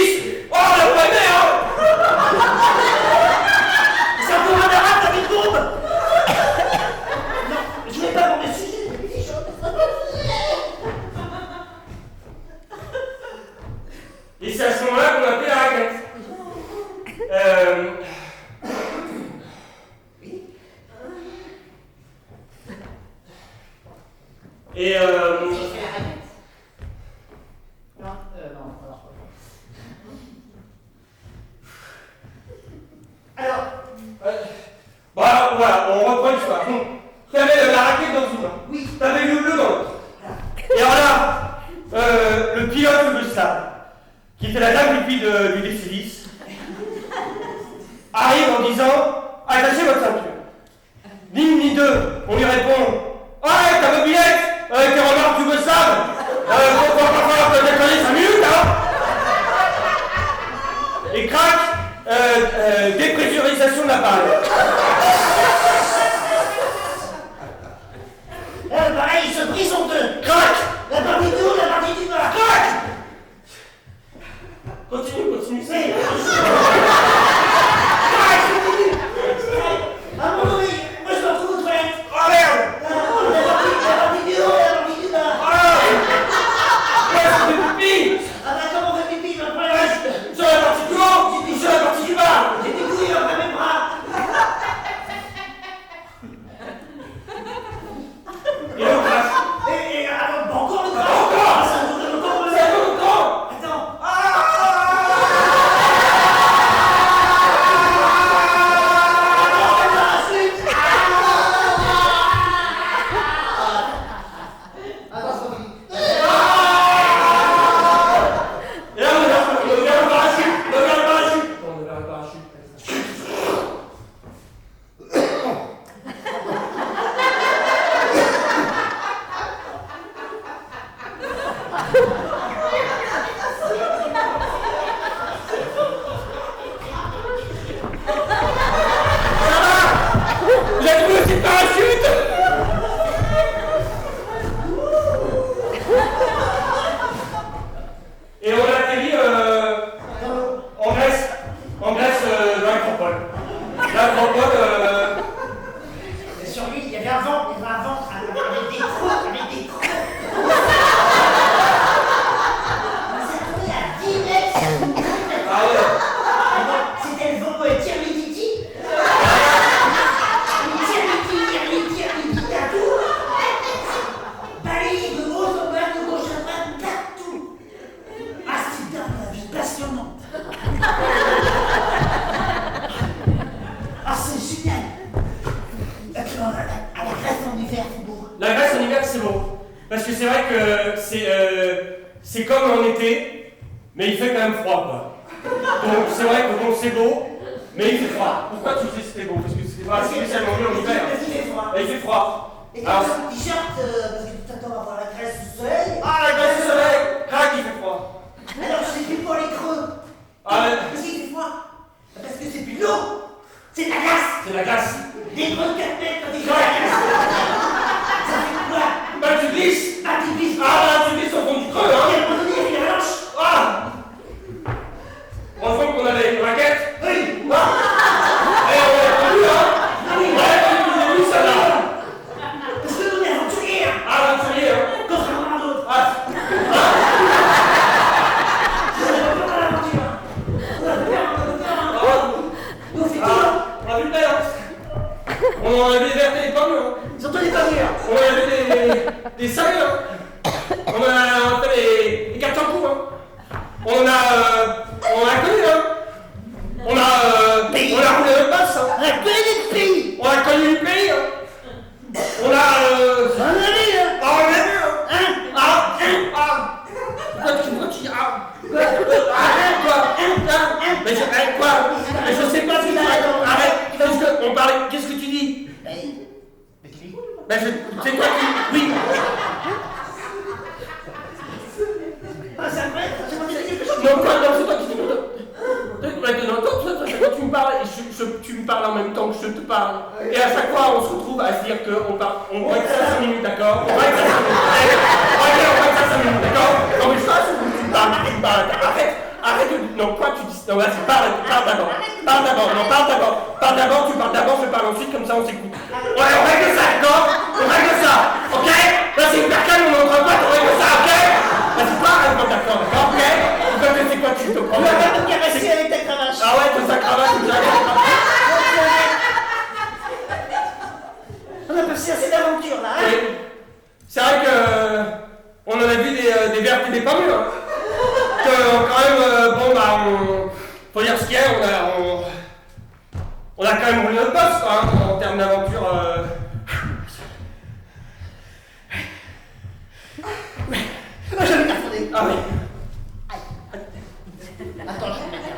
Oh, la vraie merde! C'est un peu un arabe, t'as mis une bombe. Non, je voulais pas pour mes sujets, j'ai dit chaud. Et c'est à ce moment-là qu'on a pris la raquette. Et J'ai fait la raquette. Non, non, ça marche pas. Alors, voilà, on reprend l'histoire. T'avais la raquette dans une main. oui. T'avais le bleu dans l'autre. Et alors là, le pilote yougoslave, qui était la dame du DC-10, arrive en disant « Attachez votre ceinture ». Ni une ni deux, on lui répond « Ah, ta mobilette, tes remarques yougoslaves, faut pas falloir te déconner 5 minutes, hein ?» Et crac, dépressurisation de l'appareil. Pareil, ils se brisent en deux. Crac. La partie du haut, la partie du bas. Crac. Continue. C'est... À un moment donné, moi je me retrouve aux toilettes. Oh merde. La partie du Parce que c'est vrai que c'est comme en été, mais il fait quand même froid, quoi. Donc c'est vrai que bon, c'est beau, mais il fait froid. Pourquoi tu sais que c'était beau? Parce que c'est pas spécialement mieux en hiver. Parce qu'il fait froid. Et il fait froid. Et Alors, quand un t-shirt, parce que tout à l'heure on va voir la graisse du soleil. ah, la glace du soleil! Crac, il fait froid. Alors je sais plus pour les creux. Ah, ouais. Parce qu'il fait froid. Parce que c'est plus de l'eau. C'est de la glace. C'est la glace. Des creux de 4 mètres quand il fait la glace. Ça fait quoi? Bah, tu glisses. Ah, tu glisses. Ah, là, tu glisses au fond du creux, Et à hein. un moment donné, il y a la hanche. Ah! On qu'on avait une raquette. Oui. Ah! Et on l'a entendu, hein. Ouais, vous avez vu ça, là. Parce que nous, on est aventuriers. Hein. Ah, là, ça y est, hein. Contrairement à d'autres. Ah! On a pas peur de l'aventure. On a peur. Nous, on fait tout. Ah, on a vu le bel, hein. On en avait des vertes et des pommes, hein. Surtout les pavures. On avait des salés, hein. On a fait des cartes en cours, hein. On a connu, hein. On a roulé notre passe, hein. On a connu des pays. On a connu le pays, hein. On a On a vu, hein. ah, on l'a vu, hein. Hein. Ah. Pourquoi tu dis ah? Quoi? Mais je quoi? Mais je sais pas ce que tu racontes. Arrête. Qu'est-ce que tu dis? Mais tu dis. Ben je c'est quoi qui oui. Ah, c'est vrai. C'est moi qui ai dit quelque chose. Non quoi non c'est toi qui dis non. Maintenant toi tu me parles et tu me parles en même temps que je te parle. Et à chaque fois on se retrouve à se dire que on va être ça 5 minutes, d'accord? On va être ça 5 minutes. On va être ça 5 minutes, d'accord? Non mais ça tu me parles. Arrête non quoi tu dis non vas-y parle d'abord. Parle d'abord, tu parles d'abord, je parle ensuite, comme ça on s'écoute. Ouais, on règle ça, d'accord? On règle ça, ok? Là c'est hyper calme, on est entre potes, on règle ça, ok? Vas-y, parle, d'accord, ok? C'est quoi tu te prends? Tu vas pas me caresser avec ta cravache. Ah ouais, t'as sa cravache, tu l'as. On a passé assez d'aventures là, hein. Oui. C'est vrai que on en a vu des vertes et des pas mûres. Que quand même, bon bah faut dire ce qu'il y a, on a quand même roulé notre boss quoi, hein, en termes d'aventure. Moi j'avais cartonné. Ah oui. Attends, je vais me mettre.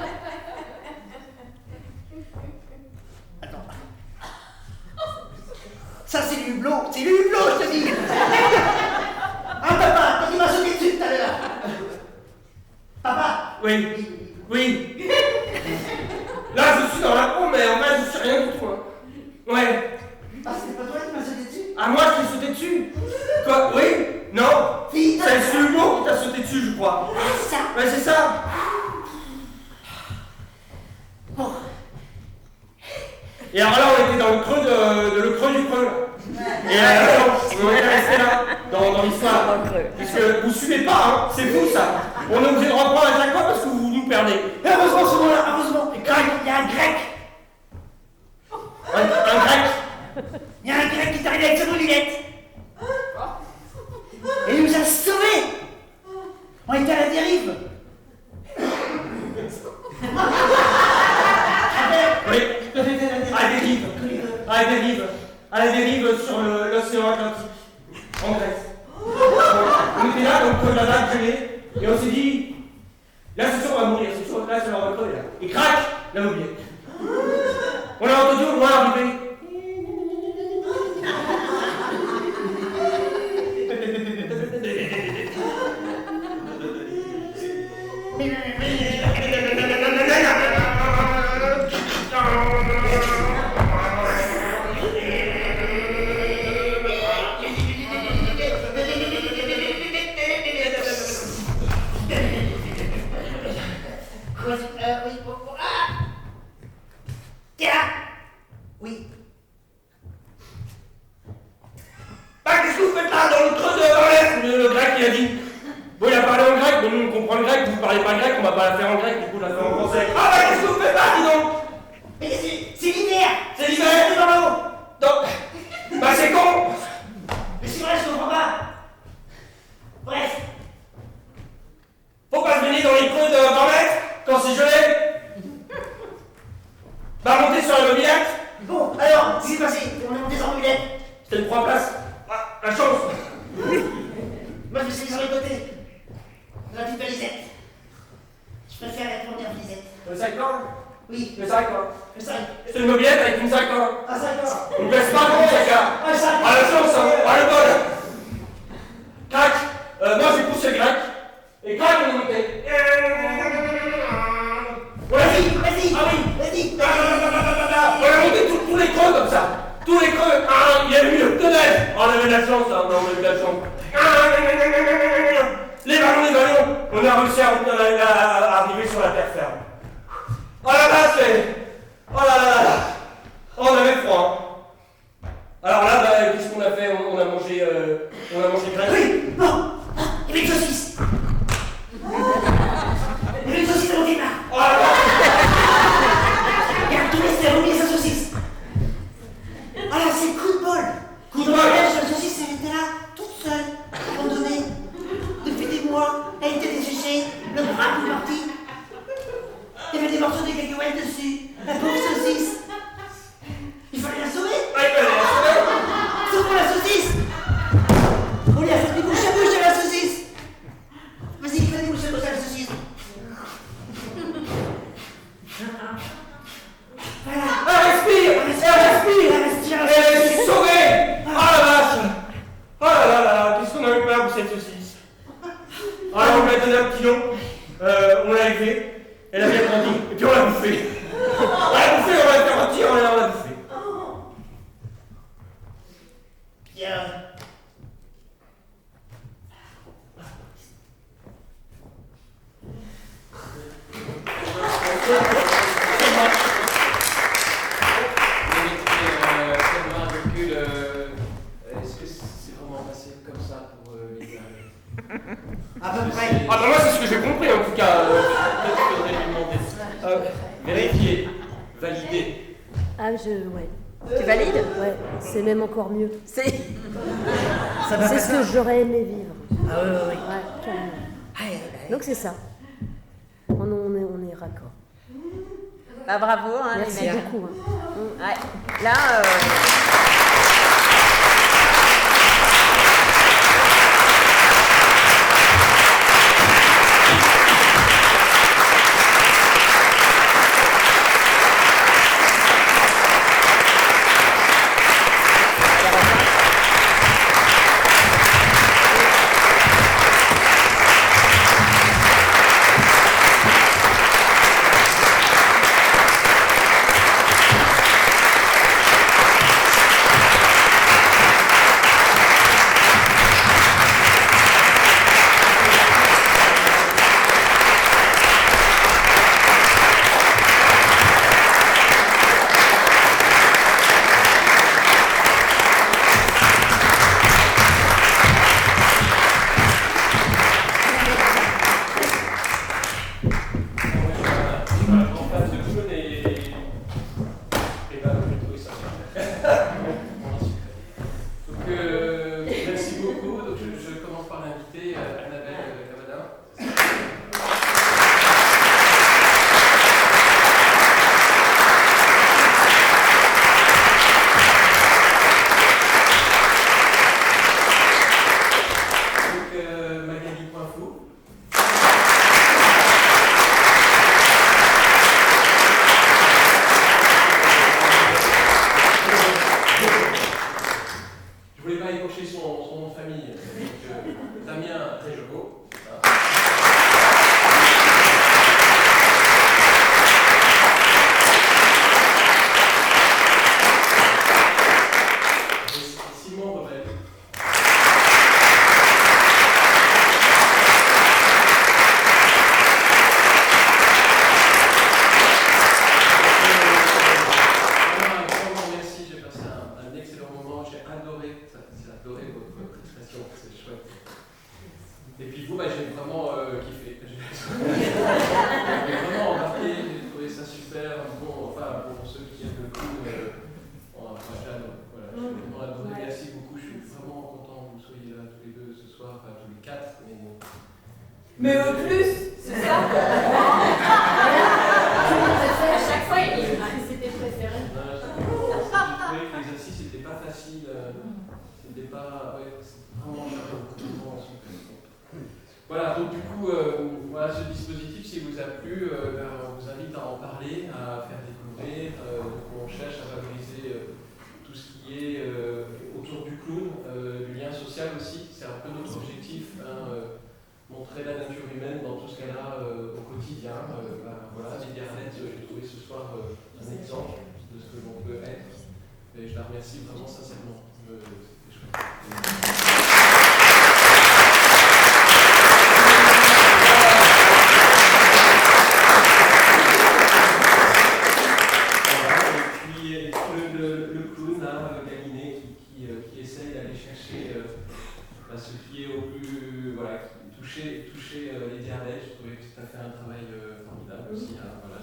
Attends. Ça c'est du hublot, c'est du hublot je te dis. Hein papa, quand il m'a sauté dessus tout à l'heure. Papa. Oui. Là je suis dans la peau, mais en fait je suis rien du tout. Hein. Ouais. Ah c'était pas toi qui m'as sauté dessus? Ah moi je t'ai sauté dessus. Quoi? Oui? Non? Si, C'est le hublot qui t'a sauté dessus je crois. Ah c'est ça. Ouais c'est ça. Bon. Et alors là on était dans le creux le creux du creux. Et on est resté là, dans l'histoire. Parce que vous suivez pas, hein, c'est fou ça. On est obligé de reprendre à chaque fois parce que vous nous perdez. Et heureusement ce moment-là, heureusement. Il y a un grec. Un grec. Il y a un grec qui est arrivé avec sa mobilette. Et il nous a sauvés. On était à la dérive. Oui, à la dérive sur l'océan Atlantique, en Grèce. On était là, donc la vague gelée, et on s'est dit, là c'est sûr on va mourir, c'est sûr, là ça va crever là. Et crac, la mobilette. On l'a entendu au loin arriver. Oui, bon, ah! T'es là? Oui. Bah qu'est-ce que vous faites là dans le creux de l'enlève? Le grec il a dit. Bon il a parlé en grec, bon nous on comprend le grec, vous parlez pas le grec, on va pas la faire en grec, du coup on la fait en français. Ah bah qu'est-ce que vous faites là, dis donc? Mais c'est l'hiver! C'est l'hiver dans l'eau. Donc, bah c'est con. Mais c'est vrai, je comprends pas! Bref, Faut pas se baigner dans les creux de 20 mètres quand c'est gelé. Bah monter sur la mobilette. bon, alors, qu'est-ce qui s'est passé? On est monté sur mobilette. C'était le 3 places. Ah, la chance. Moi, je suis sur les côtés. De la petite balisette. Je préfère être première balisette. Le 5 ans? Oui, Le 5 ans. le 5. C'est une mobilette avec une 5 ans. Ah, 5 ans. On ne baisse pas comme ça, gars. Ah, 5 ans. Ah, la chance, hein. Ah, le bol. Crac. Moi, j'ai poussé le crac. Et crac, on est monté. Vas-y, vas-y. Ah oui. Vas-y. On a monté tous les creux comme ça. Tous les creux. Il y avait mieux que neige. On avait de la chance, hein. On avait de la chance. Les ballons. On a réussi à arriver sur la terre ferme. Oh la vache. Oh là là là. Oh, on avait froid. Alors là, qu'est-ce qu'on a fait? On a mangé grec. Oui, bon. Ah, il y avait une saucisse. Il y avait une saucisse dans mon film là. Oh là là. Regarde, tout le monde s'est oublié sa saucisse. Alors, c'est coup de bol. Coup de bol. La saucisse, elle était là, toute seule, abandonnée. Depuis des mois, elle était desséchée, le bras tout parti. Il y avait des morceaux de cacahuètes dessus. La pauvre saucisse. Il fallait la sauver. Ah, il fallait la sauver. Sauvons la saucisse. On lui a fait des bouches à bouche à la saucisse. Vas-y, fais des bouches à bouche à la saucisse. Voilà. Elle respire. Elle respire. Elle est sauvée. Oh la vache. Oh là là là là. Qu'est-ce qu'on a eu peur pour cette saucisse. Alors on lui a donné un petit nom. On l'a élevé. Elle a bien grandi. Et puis on l'a bouffé. On l'a bouffé, on va le faire mentir, on l'a bouffé. Bien. Est-ce que c'est vraiment passé comme ça pour les diarrhées? À peu près. Ah bah moi c'est ce que j'ai compris en tout cas. Peut-être qu'il faudrait lui demander. Vérifier, valider. Ah, ouais. Tu valides? Ouais, c'est même encore mieux. C'est. Ça va C'est pas ce ça. que j'aurais aimé vivre. Ah oui, oui, oui. Ouais, carrément. Aïe, aïe, aïe. Donc c'est ça. On est raccord. Bah bravo, hein, Merci les mecs. beaucoup. Hein. Ouais. Là. Merci beaucoup. Donc, je commence par l'inviter Annabelle Cavada. Donc, Magali Poinfou. Je voulais pas écorcher son nom de famille. Donc, Damien Réjogo. Simon Rebelle. Merci, j'ai passé un excellent moment, j'ai adoré votre expression, c'est chouette. Et puis vous, j'ai vraiment kiffé. J'ai vraiment embarqué, j'ai trouvé ça super. Bon, enfin, pour ceux qui aiment le coup, voilà, j'ai vraiment adoré. Merci beaucoup, je suis vraiment content que vous soyez là tous les deux ce soir, enfin tous les quatre. Mais au plus, c'est ça. À chaque fois, il dit que c'était préféré. J'ai trouvé que l'exercice n'était pas facile, c'était pas. Ouais, c'est vraiment beaucoup de temps. donc du coup, voilà, ce dispositif, s'il vous a plu, on vous invite à en parler, à faire découvrir. On cherche à valoriser tout ce qui est autour du clown, du lien social aussi. C'est un peu notre objectif, hein, montrer la nature humaine dans tout ce qu'elle a au quotidien. Voilà, Lydia Arlette, j'ai trouvé ce soir un exemple de ce que l'on peut être. Et je la remercie vraiment sincèrement. C'était chouette. Le clown, là, Galiné, qui essaye d'aller chercher ce qui est au plus. Voilà, toucher les diabètes. Je trouvais que c'était fait un travail formidable aussi. Hein, voilà,